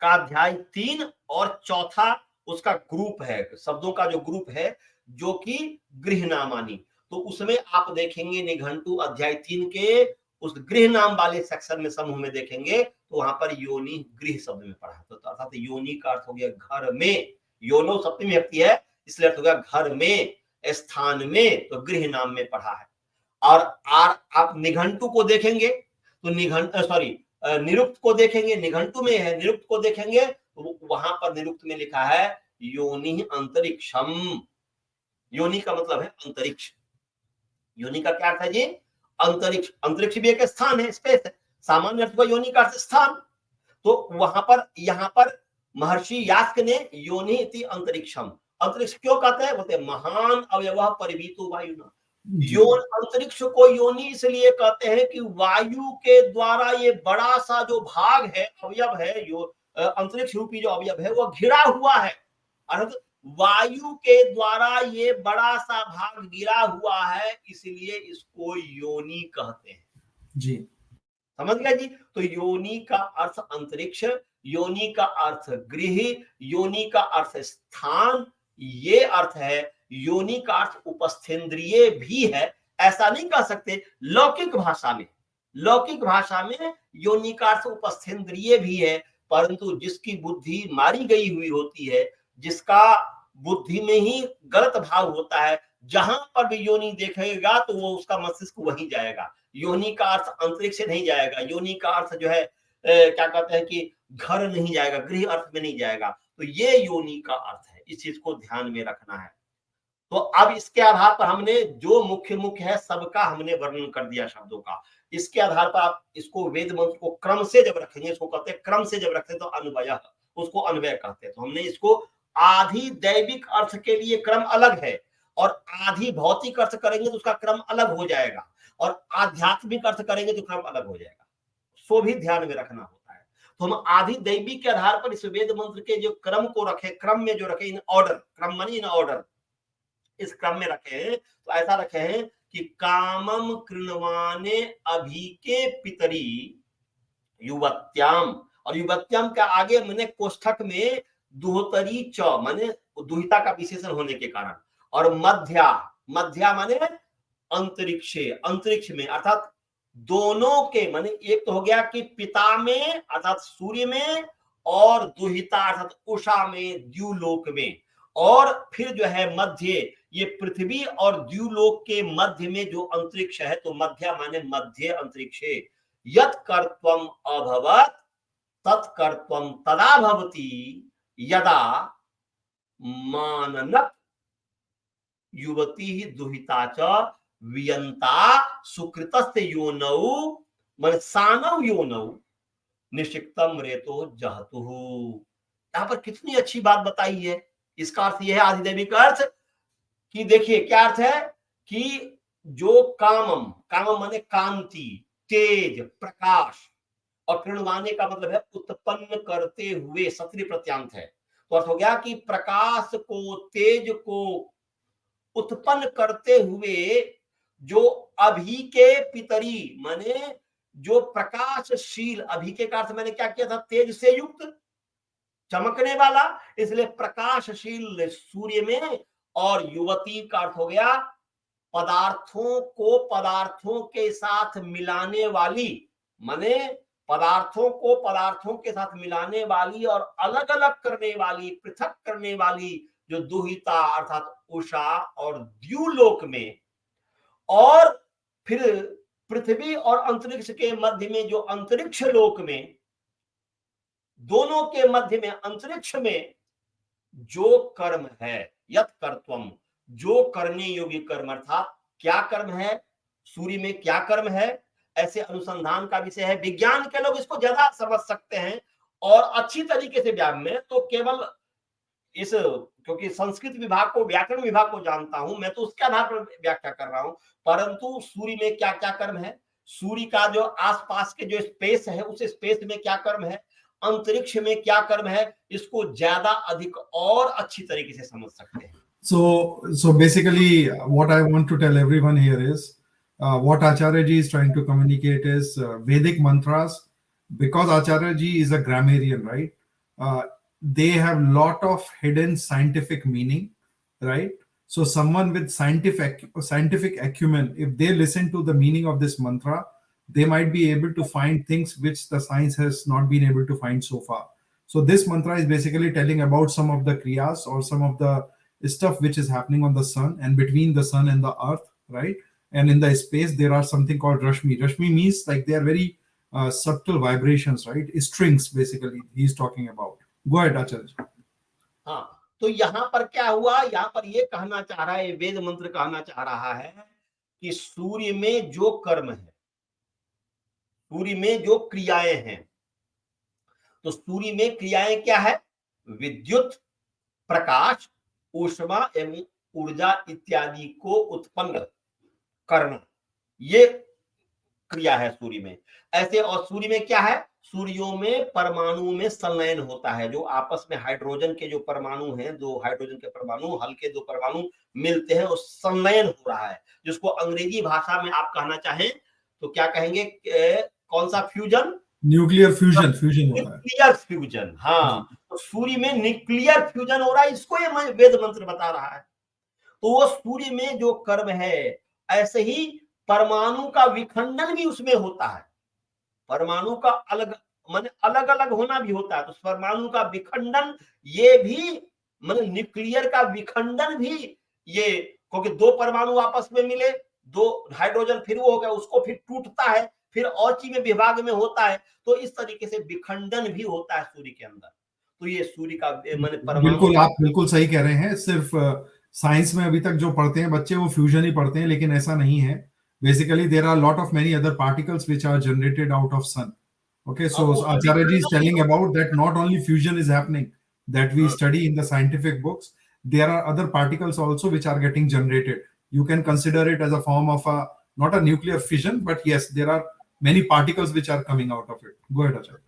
का अध्याय 3 और चौथा उसका ग्रुप है, शब्दों का जो ग्रुप है, जो कि गृह नामानी। तो उसमें आप देखेंगे निघंटु अध्याय 3 के उस गृह नाम वाले सेक्शन में, समूह में देखेंगे तो वहां पर योनि गृह शब्द में पढ़ा है। तो अर्थात योनि का अर्थ हो गया घर में, योनो सप्तमी विभक्ति है इसलिए अर्थ हो गया घर में, स्थान में, तो गृह नाम में पढ़ा है। और आप निघंटु को देखेंगे तो निरुक्त को देखेंगे, निघंटु में है, निरुक्त को देखेंगे तो वहां पर निरुक्त में लिखा है योनि अंतरिक्षम। योनि का मतलब है अंतरिक्ष। योनि का क्या अर्थ है जी? अंतरिक्ष। अंतरिक्ष भी एक स्थान है, स्पेस है। सामान्य अर्थ में योनि का अर्थ स्थान। तो वहां पर, यहाँ पर महर्षि यास्क ने योनि इति अंतरिक्षम, अंतरिक्ष क्यों कहते हैं? बोलते महान अवयव परिवीतो वायुना। योन, अंतरिक्ष को योनि इसलिए कहते हैं कि वायु के द्वारा ये बड़ा सा जो भाग है, अवयव है, अंतरिक्ष रूपी जो अवयव है वो घिरा हुआ है, अर्थात वायु के द्वारा ये बड़ा सा भाग घिरा हुआ है, इसलिए इसको योनि कहते हैं जी। समझ गया जी? तो योनि का अर्थ अंतरिक्ष, योनि का अर्थ गृह, योनि का अर्थ स्थान, ये अर्थ है। योनि का अर्थ उपस्थेंद्रिय भी है, ऐसा नहीं कह सकते। लौकिक भाषा में, लौकिक भाषा में योनि का अर्थ उपस्थेंद्रिय भी है, परंतु जिसकी बुद्धि मारी गई हुई होती है, जिसका बुद्धि में ही गलत भाव होता है, जहां पर भी योनि देखेगा तो वो उसका मस्तिष्क वहीं जाएगा। योनि का अर्थ अंतरिक्ष से नहीं जाएगा, योनि का अर्थ जो है क्या कहते हैं कि घर नहीं जाएगा, गृह अर्थ में नहीं जाएगा। तो ये योनि का अर्थ है, इस चीज को ध्यान में रखना है। तो अब इसके आधार पर हमने जो मुख्य मुख्य है सबका हमने वर्णन कर दिया शब्दों का। इसके आधार पर आप इसको वेद मंत्र को क्रम से जब रखेंगे, इसको कहते हैं क्रम से जब रखते हैं तो अन्वय, उसको अन्वय कहते हैं। तो हमने इसको आधि दैविक अर्थ के लिए क्रम अलग है और आधि भौतिक अर्थ करेंगे तो उसका क्रम अलग हो जाएगा, और आध्यात्मिक अर्थ करेंगे तो क्रम अलग हो जाएगा। सो भी ध्यान में रखना होता है। तो हम आधि दैवी के आधार पर इस वेद मंत्र के जो क्रम को रखे, क्रम में जो रखे, इन ऑर्डर, क्रम मानी इन ऑर्डर, इस क्रम में रखे हैं। तो ऐसा रखे हैं कि कामम कृणवाने अभी के पितरी युवत्याम, और युवत्याम का आगे मैंने कोष्ठक में दुहतरी च माने दुहिता का विशेषण होने के कारण, और मध्या, मध्या माने अंतरिक्षे, अंतरिक्ष में, अर्थात दोनों के, माने एक तो हो गया कि पिता में अर्थात सूर्य में, और दुहिता अर्थात उषा में, द्युलोक में, और फिर जो है मध्य, ये पृथ्वी और द्युलोक के मध्य में जो अंतरिक्ष है, तो मध्य माने मध्य अंतरिक्षे यत् कर्त्वम अभवत् तत्कर्त्वम तदा भवति यदा माननक युवती दुहिता च वियंता सुकृतस्य योनौ मन सानव योनौ निशिक्तम रेतो जहतुहु। यहां पर कितनी अच्छी बात बताई है। इसका अर्थ यह है आधिदैविक अर्थ कि देखिए क्या अर्थ है कि जो कामम, कामम माने कांति, तेज, प्रकाश, और कृणवाने का मतलब है उत्पन्न करते हुए, सत्री प्रत्यांत है। तो अर्थ हो गया कि प्रकाश को, तेज को उत्पन्न करते हुए जो अभी के पितरी माने जो प्रकाशशील, अभी के अर्थ मैंने क्या किया था, तेज से युक्त, चमकने वाला, इसलिए प्रकाशशील सूर्य में, और युवती का अर्थ हो गया पदार्थों को पदार्थों के साथ मिलाने वाली, माने पदार्थों को पदार्थों के साथ मिलाने वाली और अलग अलग करने वाली, पृथक करने वाली जो दुहिता अर्थात उषा और द्युलोक में, और फिर पृथ्वी और अंतरिक्ष के मध्य में जो अंतरिक्ष लोक में, दोनों के मध्य में अंतरिक्ष में जो कर्म है, यत कर्तव्यम, जो करने योग्य कर्म, अर्थात क्या कर्म है, सूर्य में क्या कर्म है, ऐसे अनुसंधान का विषय है। विज्ञान के लोग इसको ज्यादा समझ सकते हैं और अच्छी तरीके से व्याप में, तो केवल इस, क्योंकि संस्कृत विभाग को, व्याकरण विभाग को जानता हूं मैं, तो उसके आधार पर व्याख्या कर रहा हूं। परंतु सूर्य में क्या क्या कर्म है, सूर्य का जो आसपास के जो स्पेस है, उस स्पेस में क्या कर्म है, अंतरिक्ष में क्या कर्म है, इसको ज्यादा अधिक और अच्छी तरीके से समझ सकते हैं। So basically, what I want to tell everyone here is, what Acharya ji is trying to communicate is Vedic mantras, because Acharya ji is a grammarian, right? They have lot of hidden scientific meaning, right? So someone with scientific acumen, if they listen to the meaning of this mantra, they might be able to find things which the science has not been able to find so far. So this mantra is basically telling about some of the kriyas or some of the stuff which is happening on the sun and between the sun and the earth, right? And in the space there are something called rashmi. Rashmi means like they are very subtle vibrations, right? Strings basically he's talking about. Go ahead, Acharya. हाँ, तो यहाँ पर क्या हुआ, यहाँ पर ये कहना चाह रहा है, वेद मंत्र कहना चाह रहा है कि सूर्य में जो कर्म है, सूर्य में जो क्रियाएं हैं, तो सूर्य में क्रियाएं क्या है, विद्युत, प्रकाश, ऊष्मा एवं ऊर्जा इत्यादि को उत्पन्न करना, ये क्रिया है सूर्य में। ऐसे, और सूर्य में क्या है, सूर्यों में परमाणु में संलयन होता है, जो आपस में हाइड्रोजन के जो परमाणु हैं, दो हाइड्रोजन के परमाणु, हल्के दो परमाणु मिलते हैं और संलयन हो रहा है, जिसको अंग्रेजी भाषा में आप कहना चाहें तो क्या कहेंगे, कौन सा फ्यूजन, न्यूक्लियर फ्यूजन होता है, न्यूक्लियर फ्यूजन। हाँ, तो सूर्य में न्यूक्लियर फ्यूजन हो रहा है, इसको ये वेद मंत्र बता रहा है। तो वो सूर्य में जो कर्म है, ऐसे ही परमाणु का विखंडन भी उसमें होता है, परमाणु का अलग, माने अलग अलग होना भी होता है, तो परमाणु का विखंडन, ये भी माने न्यूक्लियर का विखंडन भी, ये क्योंकि दो परमाणु आपस में मिले, दो हाइड्रोजन, फिर वो हो गया, उसको फिर टूटता है, फिर और चीज में विभाग में होता है, तो इस तरीके से विखंडन भी होता है सूर्य के अंदर। तो ये सूर्य का माने परमाणु, बिल्कुल आप बिल्कुल सही कह रहे हैं। सिर्फ साइंस में अभी तक जो पढ़ते हैं बच्चे वो फ्यूजन ही पढ़ते हैं, लेकिन ऐसा नहीं है। Basically there are lot of many other particles which are generated out of sun. Okay, so Acharya ji is telling about that not only fusion is happening that we study in the scientific books, there are other particles also which are getting generated. You can consider it as a form of a, not a nuclear fission, but yes, there are many particles which are coming out of it. Go ahead, Acharya.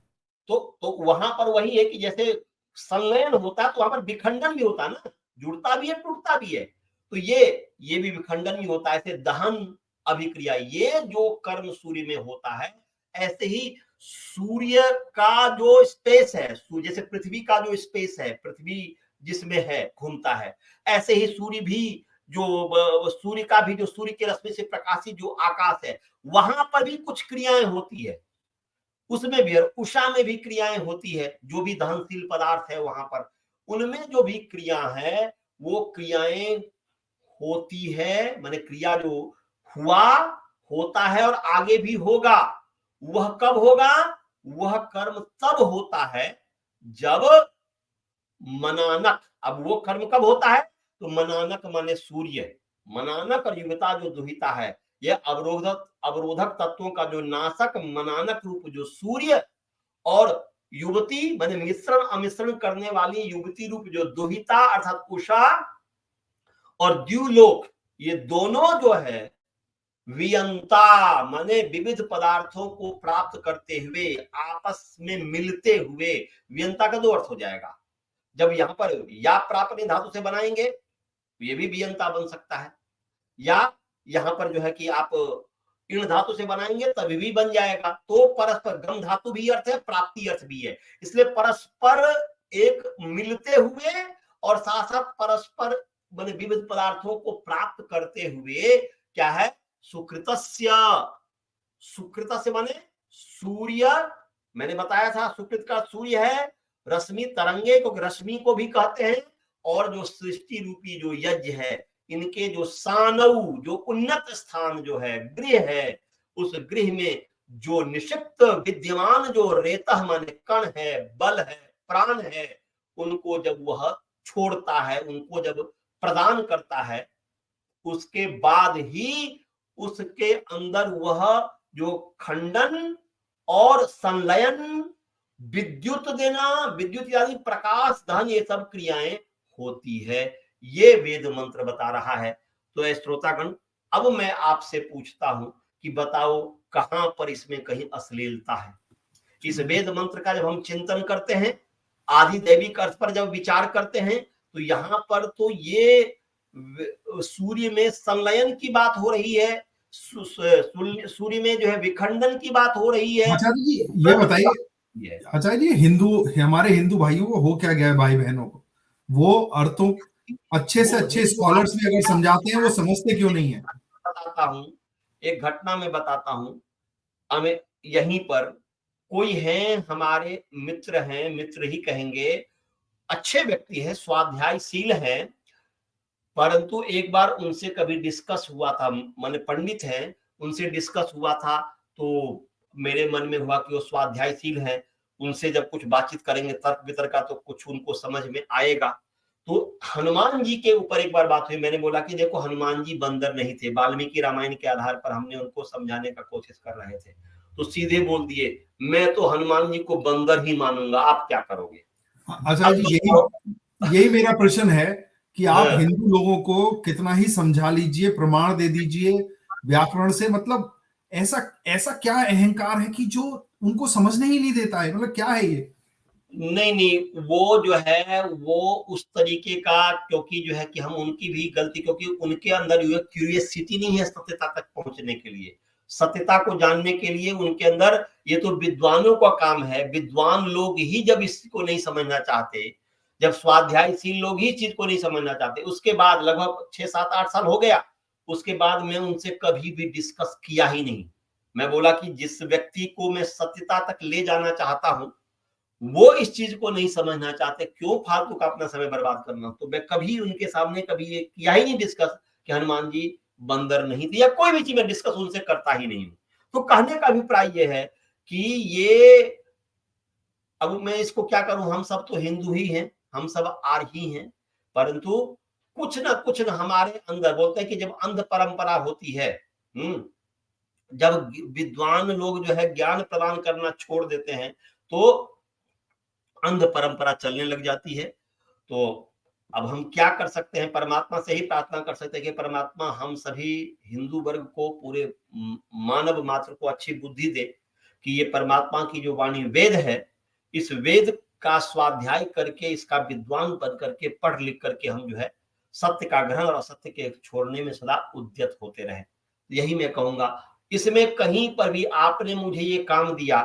तो वहां पर वही है कि जैसे संलयन होता है तो वहां पर विखंडन भी होता है ना, जुड़ता भी है, टूटता भी है, तो ये भी विखंडन भी होता है। ऐसे दहन अभिक्रिया, ये जो कर्म सूर्य में होता है, ऐसे ही सूर्य का जो स्पेस है, जैसे पृथ्वी का जो स्पेस है, पृथ्वी जिसमें है, घूमता है, ऐसे ही सूर्य भी, जो सूर्य का भी, जो सूर्य की रश्मि से प्रकाशित जो आकाश है, वहां पर भी कुछ क्रियाएं होती है, उसमें भी, उषा में भी क्रियाएं होती है, जो भी दहनशील पदार्थ है वहां पर, उनमें जो भी क्रिया है, वो क्रियाएं होती है, माने क्रिया जो हुआ, होता है और आगे भी होगा, वह कब होगा, वह कर्म तब होता है जब मनानक, अब वो कर्म कब होता है, तो मनानक माने सूर्य, मनानक और युवता जो दुहिता है, ये अवरोधक तत्वों का जो नाशक मनानक रूप जो सूर्य, और युवती माने मिश्रण अमिश्रण करने वाली युवती रूप जो दुहिता अर्थात उषा और द्युलोक, ये दोनों जो है वियंता माने विविध पदार्थों को प्राप्त करते हुए, आपस में मिलते हुए, वियंता का दो अर्थ हो जाएगा। जब यहाँ पर या प्रापणी धातु से बनाएंगे, ये भी वियंता बन सकता है, या यहाँ पर जो है कि आप इन धातु से बनाएंगे तभी भी बन जाएगा। तो परस्पर गम धातु भी अर्थ है, प्राप्ति अर्थ भी है, इसलिए परस्पर एक मिलते हुए और साथ साथ परस्पर माने विविध पदार्थों को प्राप्त करते हुए क्या है, सुकृतस्य, सुकृत से माने सूर्य, मैंने बताया था सुकृत का सूर्य है, रश्मि तरंगे को रश्मि को भी कहते हैं, और जो सृष्टि रूपी जो यज्ञ है, इनके जो सानव जो उन्नत स्थान जो है, गृह है, उस गृह में जो निषिप्त विद्यमान जो रेतः माने कण है, बल है, प्राण है, उनको जब वह छोड़ता है, उनको जब प्रदान करता है, उसके बाद ही उसके अंदर वह जो खंडन और संलयन, विद्युत देना, विद्युत यानी प्रकाश दहन, ये सब क्रियाएं होती है, ये वेद मंत्र बता रहा है। तो श्रोतागण, अब मैं आपसे पूछता हूं कि बताओ कहां पर इसमें कहीं अश्लीलता है? इस वेद मंत्र का जब हम चिंतन करते हैं, आदि दैविक अर्थ पर जब विचार करते हैं, तो यहाँ पर तो ये सूर्य में संलयन की बात हो रही है, सूर्य में जो है विखंडन की बात हो रही है। आचार्य जी ये बताइए, आचार्य जी हमारे हिंदू भाइयों को हो क्या गया है, भाई बहनों को, वो अर्थों अच्छे से अच्छे स्कॉलर्स भी अगर समझाते हैं, वो समझते क्यों नहीं है? बताता हूँ, एक घटना में बताता हूँ। हमें यहीं पर कोई है, हमारे मित्र हैं, मित्र ही कहेंगे, अच्छे व्यक्ति हैं, स्वाध्यायशील हैं, परंतु एक बार उनसे कभी डिस्कस हुआ था, माने पंडित हैं, उनसे डिस्कस हुआ था, तो मेरे मन में हुआ कि वो स्वाध्यायशील हैं, उनसे जब कुछ बातचीत करेंगे तर्क वितर्क का, तो कुछ उनको समझ में आएगा। तो हनुमान जी के ऊपर एक बार बात हुई, मैंने बोला कि देखो हनुमान जी बंदर नहीं थे, वाल्मीकि रामायण के आधार पर हमने उनको समझाने का कोशिश कर रहे थे, तो सीधे बोल दिए मैं तो हनुमान जी को बंदर ही मानूंगा, आप क्या करोगे? आचार्य जी यही मेरा प्रश्न है कि आप हिंदू लोगों को कितना ही समझा लीजिए, प्रमाण दे दीजिए व्याकरण से, मतलब ऐसा क्या अहंकार है कि जो उनको समझने ही नहीं देता है, मतलब क्या है ये? नहीं, वो जो है वो उस तरीके का, क्योंकि जो है कि हम उनकी भी गलती, क्योंकि उनके अंदर ये क्यूरियसिटी नहीं है सत्यता तक पहुंचने के लिए, सत्यता को जानने के लिए उनके अंदर, ये तो विद्वानों का काम है, विद्वान लोग ही जब इसको नहीं समझना चाहते, जब स्वाध्यायशील लोग ही चीज को नहीं समझना चाहते, उसके बाद लगभग 6-7-8 साल हो गया, उसके बाद मैं उनसे कभी भी डिस्कस किया ही नहीं। मैं बोला कि जिस व्यक्ति को मैं सत्यता तक ले जाना चाहता हूं, वो इस चीज को नहीं समझना चाहते, क्यों फालतू का अपना समय बर्बाद करना? तो मैं कभी उनके सामने कभी ये किया ही नहीं डिस्कस कि हनुमान जी बंदर नहीं थे, या कोई भी चीज मैं डिस्कस उनसे करता ही नहीं हूं। तो कहने का अभिप्राय ये है कि ये, अब मैं इसको क्या करूं, हम सब तो हिंदू ही हैं, हम सब आर्य ही हैं, परंतु कुछ ना हमारे अंदर, बोलते हैं कि जब अंध परंपरा होती है, जब विद्वान लोग जो है ज्ञान प्रदान करना छोड़ देते हैं, तो अंध परंपरा चलने लग जाती है। तो अब हम क्या कर सकते हैं? परमात्मा से ही प्रार्थना कर सकते हैं कि परमात्मा हम सभी हिंदू वर्ग को, पूरे मानव मात्र को अच्छी बुद्धि दे कि ये परमात्मा की जो वाणी वेद है, इस वेद का स्वाध्याय करके, इसका विद्वान बन करके, पढ़ लिख करके हम जो है सत्य का ग्रहण और असत्य के छोड़ने में सदा उद्यत होते रहे। यही मैं कहूंगा। इसमें कहीं पर भी आपने मुझे ये काम दिया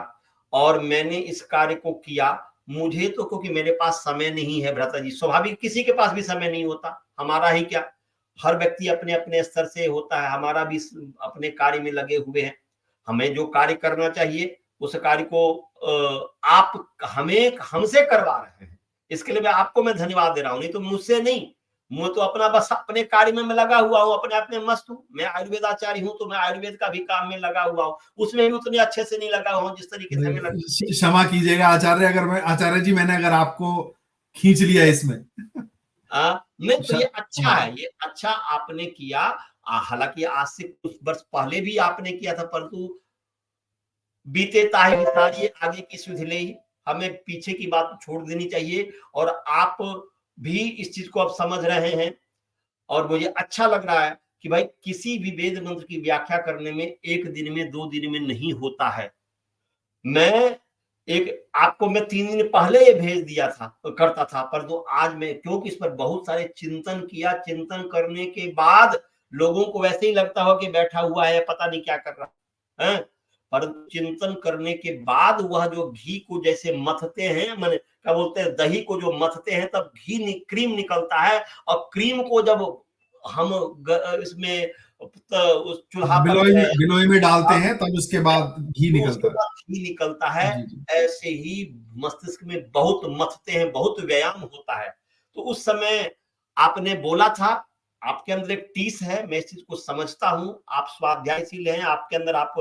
और मैंने इस कार्य को किया, मुझे तो क्योंकि मेरे पास समय नहीं है भ्राता जी, स्वाभाविक किसी के पास भी समय नहीं होता, हमारा ही क्या, हर व्यक्ति अपने अपने स्तर से होता है, हमारा भी अपने कार्य में लगे हुए हैं। हमें जो कार्य करना चाहिए उस कार्य को आप हमें हमसे करवा रहे हैं, इसके लिए मैं धन्यवाद दे रहा हूं, नहीं तो मुझसे नहीं, मैं तो अपना बस अपने कार्य में मैं लगा हुआ हूँ, अपने अपने मस्त हूँ। मैं आयुर्वेदाचार्य हूँ, तो मैं आयुर्वेद का भी काम में लगा हुआ हूँ, उसमें भी उतने अच्छे से नहीं लगा हुआ जिस तरीके से मैं क्षमा कीजिएगा आचार्य, आचार्य जी मैंने अगर आपको खींच लिया इसमें। नहीं तो ये अच्छा है, ये अच्छा आपने किया। हालांकि आज से कुछ वर्ष पहले भी आपने किया था, परंतु बीते ताहे सारी आगे की सुध ले, हमें पीछे की बात छोड़ देनी चाहिए, और आप भी इस चीज को अब समझ रहे हैं, और मुझे अच्छा लग रहा है कि भाई किसी भी वेद मंत्र की व्याख्या करने में 1 दिन में 2 दिन में नहीं होता है। मैं आपको मैं 3 दिन पहले ये भेज दिया था, करता था, पर तो आज मैं क्योंकि इस पर बहुत सारे चिंतन किया, चिंतन करने के बाद लोगों को वैसे ही लगता हो कि बैठा हुआ है, पता नहीं क्या कर रहा है, परंतु चिंतन करने के बाद वह जो घी को जैसे मथते हैं, मैंने क्या बोलते हैं, दही को जो मथते हैं तब क्रीम निकलता है, और क्रीम को जब हम इसमें उस चूल्हा पर जो है बिलोई में डालते हैं, तब उसके बाद घी तो उसके निकलता बाद घी निकलता है। है। जी जी। ऐसे ही मस्तिष्क में बहुत मथते हैं, बहुत व्यायाम होता है। तो उस समय आपने बोला था, आपके अंदर एक टीस है, मैं इस चीज को समझता हूं, आप स्वाध्यायशील हैं, आपके अंदर आप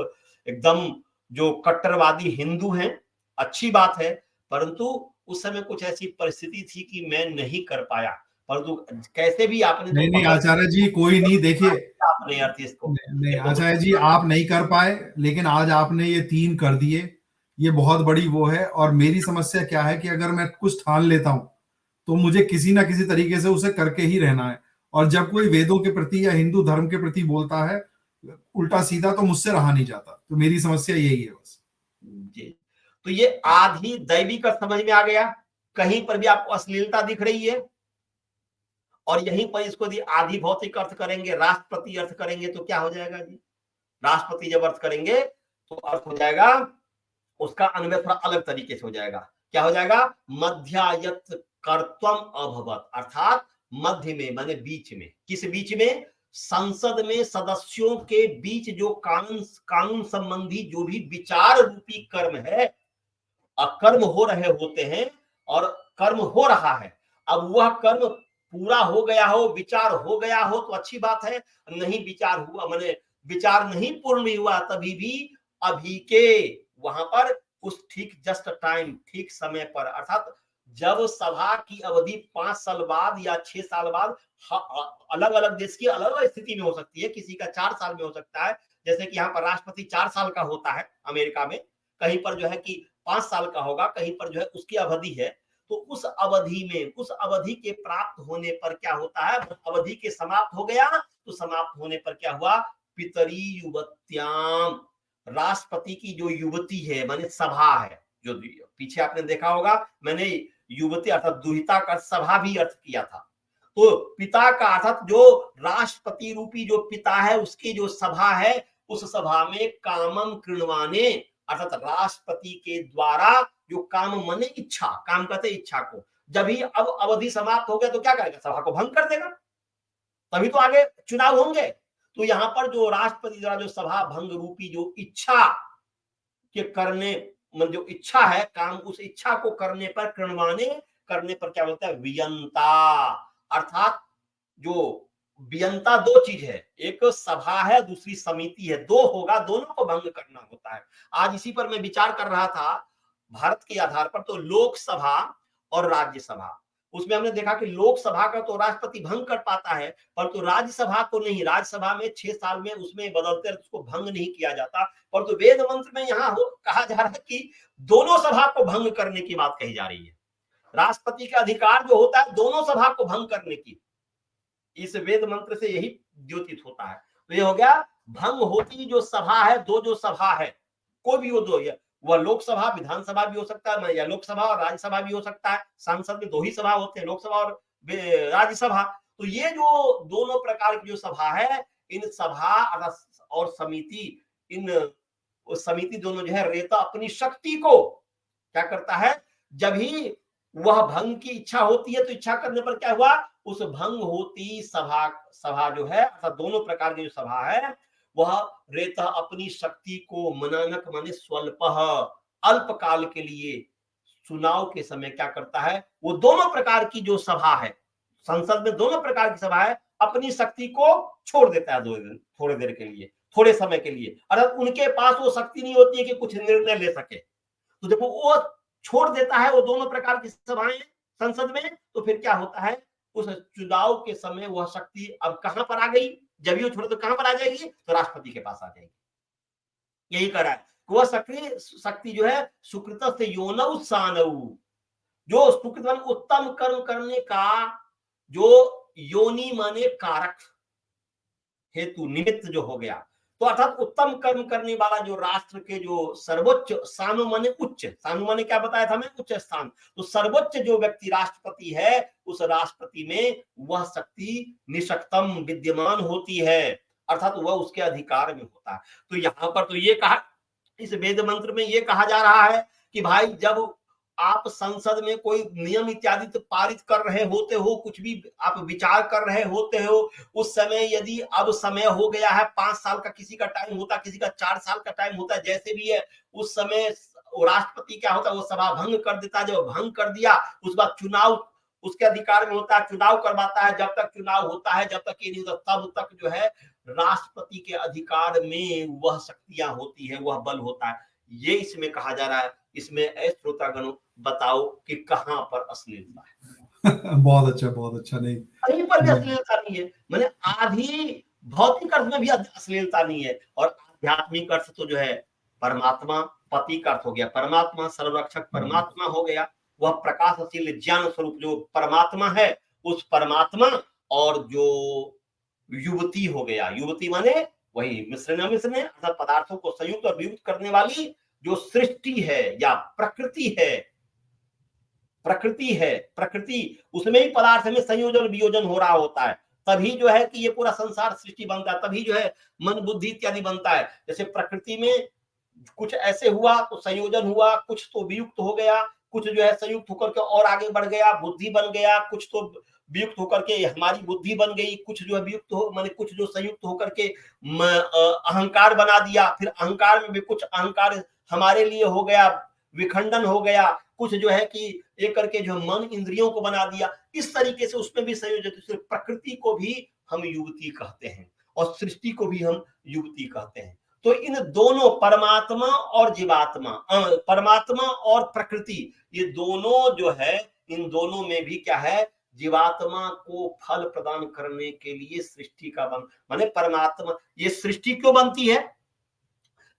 एकदम जो कट्टरवादी हिंदू हैं, अच्छी बात है, परंतु उस समय कुछ ऐसी परिस्थिति थी कि मैं नहीं कर पाया, परंतु कैसे भी आपने तो नहीं नहीं पकड़ आचार्य जी, कोई नहीं, देखिए, आपने अर्थ इसको नहीं नहीं, ये बहुत आचार्य जी आप नहीं कर पाए, लेकिन आज आपने ये 3 कर दिए, ये बहुत बड़ी वो है। और मेरी समस्या क्या है कि अगर मैं कुछ ठान लेता हूं तो मुझे किसी ना किसी तरीके से उसे करके ही रहना है। और जब कोई वेदों के प्रति या हिंदू धर्म के प्रति बोलता है उल्टा सीधा, तो मुझसे रहा नहीं जाता। तो मेरी समस्या यही है बस। जी। तो ये आधी दैवी का समझ में आ गया, कहीं पर भी आपको अश्लीलता दिख रही है, और यहीं पर इसको यदि आधी भौतिक अर्थ करेंगे, राष्ट्रपति अर्थ करेंगे तो क्या हो जाएगा जी? राष्ट्रपति जब अर्थ करेंगे तो अर्थ हो जाएगा, उसका अन्वय थोड़ा अलग तरीके से हो जाएगा। क्या हो जाएगा? मध्यायत कर्तव्य अभवत, अर्थात मध्य में माने बीच में। किस बीच में? संसद में सदस्यों के बीच जो कानून संबंधी जो भी विचार रूपी कर्म है, अकर्म हो रहे होते हैं, और कर्म हो रहा है, अब वह कर्म पूरा हो गया हो, विचार हो गया हो तो अच्छी बात है, नहीं विचार हुआ माने विचार नहीं पूर्ण हुआ, तभी भी अभी के वहां पर उस ठीक जस्ट टाइम, ठीक समय पर, अर्थात जब सभा की अवधि 5 साल बाद या 6 साल बाद, अलग अलग देश की अलग अलग स्थिति में हो सकती है, किसी का 4 साल में हो सकता है, जैसे कि यहाँ पर राष्ट्रपति 4 साल का होता है अमेरिका में, कहीं पर जो है कि 5 साल का होगा, कहीं पर जो है उसकी अवधि है। तो उस अवधि में, उस अवधि के प्राप्त होने पर क्या होता है, अवधि के समाप्त हो गया तो समाप्त होने पर क्या हुआ, पितरी युवत्याम, राष्ट्रपति की जो युवती है माने सभा है, जो पीछे आपने देखा होगा, मैंने युवती अर्थात दुहिता का सभा भी अर्थ किया था। तो पिता का अर्थात जो राष्ट्रपति रूपी जो पिता है, उसकी जो सभा है, उस सभा में कामम कृणवाने, अर्थात राष्ट्रपति के द्वारा जो काम माने इच्छा, काम कहते इच्छा को, जब ही अब अवधि समाप्त हो गया तो क्या करेगा, सभा को भंग कर देगा, तभी तो आगे चुनाव होंगे। तो यहां पर जो राष्ट्रपति द्वारा जो सभा भंग रूपी जो इच्छा के करने, मतलब जो इच्छा है काम, उस इच्छा को करने पर कृणवाने, करने पर क्या बोलता है, वियंता, अर्थात जो वियंता दो चीज है, एक सभा है, दूसरी समिति है, दो होगा, दोनों को भंग करना होता है। आज इसी पर मैं विचार कर रहा था भारत के आधार पर, तो लोकसभा और राज्यसभा, उसमें हमने देखा कि लोकसभा का तो राष्ट्रपति भंग कर पाता है, परंतु राज्यसभा को नहीं, राज्यसभा में 6 साल में उसमें बदलते उसको भंग नहीं किया जाता, परंतु वेद मंत्र में यहाँ कहा जा रहा है कि दोनों सभा को भंग करने की बात कही जा रही है। राष्ट्रपति का अधिकार जो होता है दोनों सभा को भंग करने की, इस वेद मंत्र से यही द्योतित होता है। तो ये हो गया, भंग होती जो सभा है, दो जो सभा है, कोई भी हो दो, वह लोकसभा विधानसभा भी हो सकता है, या लोकसभा और राज्यसभा भी हो सकता है, संसद में 2 ही सभा होते हैं, लोकसभा और राज्यसभा। तो ये जो दोनों प्रकार की जो सभा है, इन सभा और समिति, इन समिति दोनों जो है रेता अपनी शक्ति को क्या करता है, जब ही वह भंग की इच्छा होती है तो इच्छा करने पर क्या हुआ, उस भंग होती सभा जो है, अर्थात दोनों प्रकार की जो सभा है, वह रेता अपनी शक्ति को मनानक माने स्वल्प, अल्प काल के लिए चुनाव के समय क्या करता है, वो दोनों प्रकार की जो सभा है, संसद में दोनों प्रकार की सभा है, अपनी शक्ति को छोड़ देता है थोड़ी देर के लिए, थोड़े समय के लिए, अर्थात उनके पास वो शक्ति नहीं होती है कि कुछ निर्णय ले सके। तो जब वो छोड़ देता है वो दोनों प्रकार की सभाएं संसद में, तो फिर क्या होता है, उस चुनाव के समय वह शक्ति अब कहां पर आ गई, जब ये छोड़े तो कहां पर आ जाएगी, तो राष्ट्रपति के पास आ जाएगी। यही कर रहा है, वह सक्रिय शक्ति जो है सुकृत से योनौ सानौ, जो सुकृत उत्तम कर्म करने का जो योनि माने कारक, हेतु निमित्त जो हो गया, तो अर्थात उत्तम कर्म करने वाला जो राष्ट्र के जो सर्वोच्च, सानु माने उच्च, सानु माने क्या बताया था मैं, उच्च स्थान, तो सर्वोच्च जो व्यक्ति राष्ट्रपति है, उस राष्ट्रपति में वह शक्ति निशक्तम विद्यमान होती है, अर्थात वह उसके अधिकार में होता है। तो यहां पर तो ये कहा, इस वेद मंत्र में ये कहा जा रहा है कि भाई जब आप संसद में कोई नियम इत्यादि तो पारित कर रहे होते हो, कुछ भी आप विचार कर रहे होते हो, उस समय यदि अब समय हो गया है, 5 साल का किसी का टाइम होता है, किसी का 4 साल का टाइम होता है, जैसे भी है, उस समय राष्ट्रपति क्या होता है, वो सभा भंग कर देता है। जब भंग कर दिया, उस बाद चुनाव उसके अधिकार में होता है, चुनाव करवाता है। जब तक चुनाव होता है, जब तक ये नहीं होता, तब तक जो है राष्ट्रपति के अधिकार में वह शक्तियां होती है, वह बल होता है। ये इसमें कहा जा रहा है। इसमें श्रोतागणों बताओ कि कहां पर अश्लीलता है? बहुत अच्छा, बहुत अच्छा। नहीं, कहीं पर भी अश्लीलता नहीं है, मैंने आधी भौतिक अर्थ में भी अश्लीलता नहीं है। और आध्यात्मिक अर्थ तो जो है परमात्मा, पति का अर्थ हो गया परमात्मा, सर्वरक्षक परमात्मा हो गया, वह प्रकाशशील ज्ञान स्वरूप जो परमात्मा है, उस परमात्मा, और जो युवती हो गया, युवती माने वही मिश्रण अर्थात पदार्थों को संयुक्त और वियुक्त करने वाली जो सृष्टि है या प्रकृति है, प्रकृति उसमें ही पदार्थ में संयोजन वियोजन हो रहा होता है, तभी जो है कि ये पूरा संसार सृष्टि बनता है, तभी जो है मन बुद्धि इत्यादि बनता है। जैसे प्रकृति में कुछ ऐसे हुआ तो संयोजन हुआ, कुछ तो वियुक्त हो गया, कुछ जो है संयुक्त होकर के और आगे बढ़ गया, बुद्धि बन गया, कुछ तो वियुक्त होकर के हमारी बुद्धि बन गई, कुछ जो है वियुक्त हो माने कुछ जो संयुक्त होकर के अहंकार बना दिया, फिर अहंकार में भी कुछ अहंकार हमारे लिए हो गया, विखंडन हो गया, कुछ जो है कि एक करके जो मन इंद्रियों को बना दिया, इस तरीके से उसमें भी संयोजन। प्रकृति को भी हम युवती कहते हैं और सृष्टि को भी हम युवती कहते हैं। तो इन दोनों परमात्मा और जीवात्मा, परमात्मा और प्रकृति, ये दोनों जो है, इन दोनों में भी क्या है, जीवात्मा को फल प्रदान करने के लिए सृष्टि का बन, माने परमात्मा, ये सृष्टि क्यों बनती है,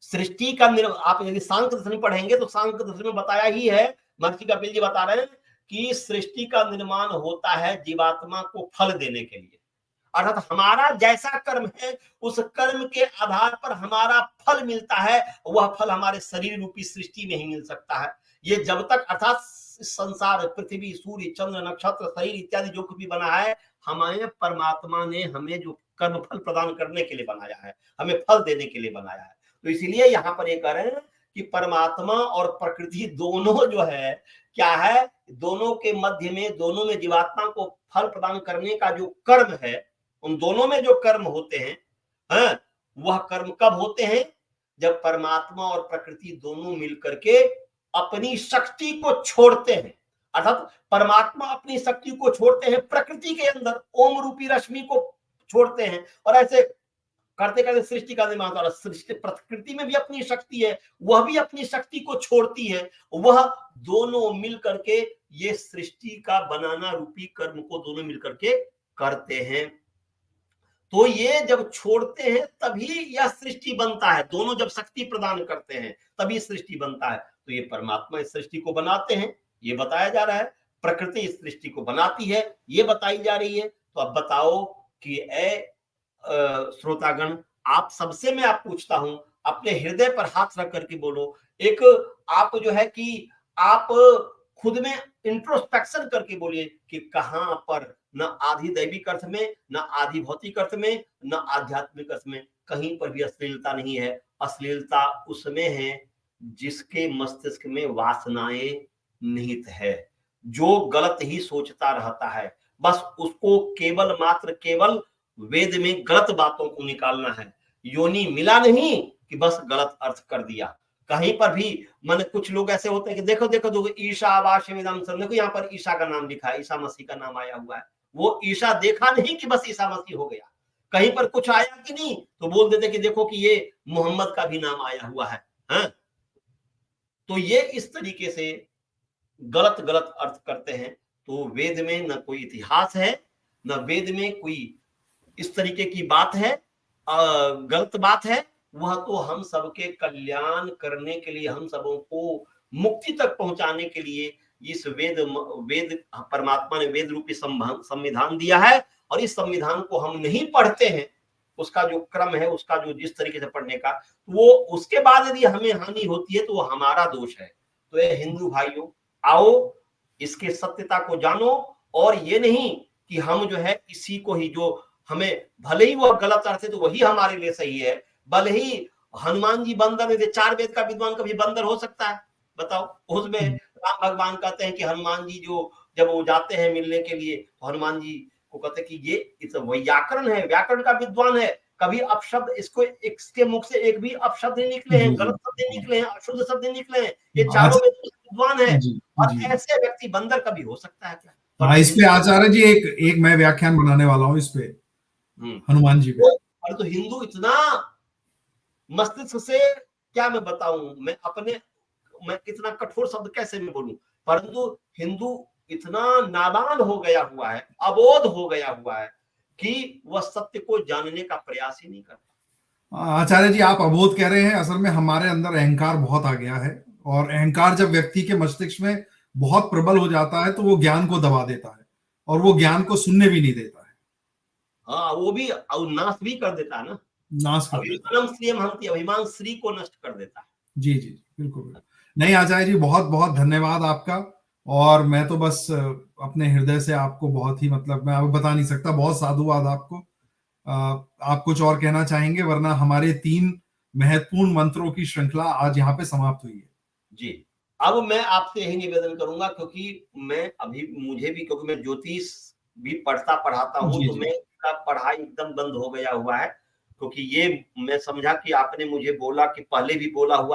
सृष्टि का आप यदि सांख्य दर्शन पढ़ेंगे तो सांख्य दर्शन में बताया ही है, महर्षि कपिल जी बता रहे हैं कि सृष्टि का निर्माण होता है जीवात्मा को फल देने के लिए, अर्थात हमारा जैसा कर्म है उस कर्म के आधार पर हमारा फल मिलता है, वह फल हमारे शरीर रूपी सृष्टि में ही मिल सकता है। ये जब तक अर्थात संसार, पृथ्वी, सूर्य, चंद्र, नक्षत्र, शरीर इत्यादि जो कुछ भी बना है, हमें परमात्मा ने हमें जो कर्म फल प्रदान करने के लिए बनाया है, हमें फल देने के लिए बनाया है। तो इसीलिए यहाँ पर ये कह रहे हैं कि परमात्मा और प्रकृति दोनों जो है क्या है, दोनों के मध्य में, दोनों में जीवात्मा को फल प्रदान करने का जो कर्म है, उन दोनों में जो कर्म होते हैं, वह कर्म कब होते हैं, जब परमात्मा और प्रकृति दोनों मिलकर के अपनी शक्ति को छोड़ते हैं, अर्थात परमात्मा अपनी शक्ति को छोड़ते हैं, प्रकृति के अंदर ओम रूपी रश्मि को छोड़ते हैं, और ऐसे करते करते सृष्टि का निर्माण हो रहा है। सृष्टि, प्रकृति में भी अपनी शक्ति है, वह भी अपनी शक्ति को छोड़ती है, वह दोनों मिल करके ये सृष्टि का बनाना रूपी कर्म को दोनों मिल करके करते हैं। तो ये जब छोड़ते हैं तभी यह सृष्टि बनता है, दोनों जब शक्ति प्रदान करते हैं तभी सृष्टि बनता है। तो ये परमात्मा इस सृष्टि को बनाते हैं, ये बताया जा रहा है, प्रकृति इस सृष्टि को बनाती है, ये बताई जा रही है। तो अब बताओ कि श्रोतागण, आप सबसे मैं आप पूछता हूं, अपने हृदय पर हाथ रख करके बोलो, एक आप जो है कि आप खुद में इंट्रोस्पेक्शन करके बोलिए कि कहां पर न आधि दैविक अर्थ में, न आधि भौतिक अर्थ में, न आध्यात्मिक अर्थ में कहीं पर भी अश्लीलता नहीं है। अश्लीलता उसमें है जिसके मस्तिष्क में वासनाएं निहित है, जो गलत ही सोचता रहता है, बस उसको केवल मात्र केवल वेद में गलत बातों को निकालना है। योनि मिला नहीं कि बस गलत अर्थ कर दिया। कहीं पर भी मन, कुछ लोग ऐसे होते हैं कि देखो देखो देखो ईशावास्यमिदं सर्वं, देखो यहाँ पर ईशा का नाम लिखा है, ईसा मसीह का नाम आया हुआ है, वो ईशा देखा नहीं कि बस ईसा मसीह हो गया। कहीं पर कुछ आया कि नहीं तो बोल देते कि देखो कि ये मोहम्मद का भी नाम आया हुआ है, तो ये इस तरीके से गलत गलत अर्थ करते हैं। तो वेद में न कोई इतिहास है, न वेद में कोई इस तरीके की बात है, गलत बात है। वह तो हम सबके कल्याण करने के लिए, हम सबों को मुक्ति तक पहुंचाने के लिए इस वेद परमात्मा ने वेद रूपी संविधान दिया है, और इस संविधान को हम नहीं पढ़ते हैं उसका जो क्रम है, उसका जो जिस तरीके से पढ़ने का, वो उसके बाद यदि हमें हानि होती है तो वो हमारा दोष है। तो ये हिंदू भाइयों, आओ इसके सत्यता को जानो, और ये नहीं कि हम जो है इसी को ही, जो हमें भले ही वो गलत अर्थ है तो वही हमारे लिए सही है, भले ही हनुमान जी बंदर है, 4 वेद का विद्वान कभी बंदर हो सकता है? बताओ। उसमें राम भगवान कहते हैं कि हनुमान जी जो जब वो जाते हैं मिलने के लिए, तो हनुमान जी को कहते हैं कि ये व्याकरण है, व्याकरण का विद्वान है, कभी अपशब्द इसको इसके मुख से एक भी अपशब्द नहीं निकले हैं, जी जी गलत शब्द नहीं निकले हैं, अशुद्ध शब्द नहीं निकले हैं, ये आज चारों वेद के विद्वान है। जी और जी ऐसे व्यक्ति बंदर कभी हो सकता है क्या? हाँ, परंतु इस पे आचार्य जी एक एक मैं व्याख्यान बनाने वाला हूँ इस पे, हनुमान जी पे। परंतु हिंदू इतना मस्तिष्क से, क्या मैं बताऊं, मैं कितना कठोर शब्द कैसे मैं बोलूं, परंतु हिंदू इतना नादान हो गया हुआ है, अबोध हो गया हुआ है कि वह सत्य को जानने का प्रयास ही नहीं करता। आचार्य जी आप अबोध कह रहे हैं, असल में हमारे अंदर अहंकार बहुत आ गया है, और अहंकार जब व्यक्ति के मस्तिष्क में बहुत प्रबल हो जाता है तो वो ज्ञान को दबा देता है, और वो ज्ञान को सुनने भी नहीं देता है, हाँ, वो भी नाश भी कर देता है ना। नाश कर देता है। अभिमानम श्रियम हंति, अभिमान श्री को नष्ट कर देता है। जी जी बिल्कुल बिल्कुल। नहीं आचार्य जी, बहुत बहुत धन्यवाद आपका। और मैं तो बस अपने हृदय से आपको बहुत ही, मतलब मैं अब बता नहीं सकता, बहुत साधुवाद आपको। अ, आप कुछ और कहना चाहेंगे, वरना हमारे 3 महत्वपूर्ण मंत्रों की श्रृंखला आज यहाँ पे समाप्त हुई है। जी, अब मैं आपसे यही निवेदन करूंगा, क्योंकि मुझे भी, क्योंकि मैं ज्योतिष भी पढ़ाता हूं, जी तो जी मेरा पढ़ाई एकदम बंद हो गया हुआ है, क्योंकि ये मैं समझा कि आपने मुझे बोला कि पहले भी बोला हुआ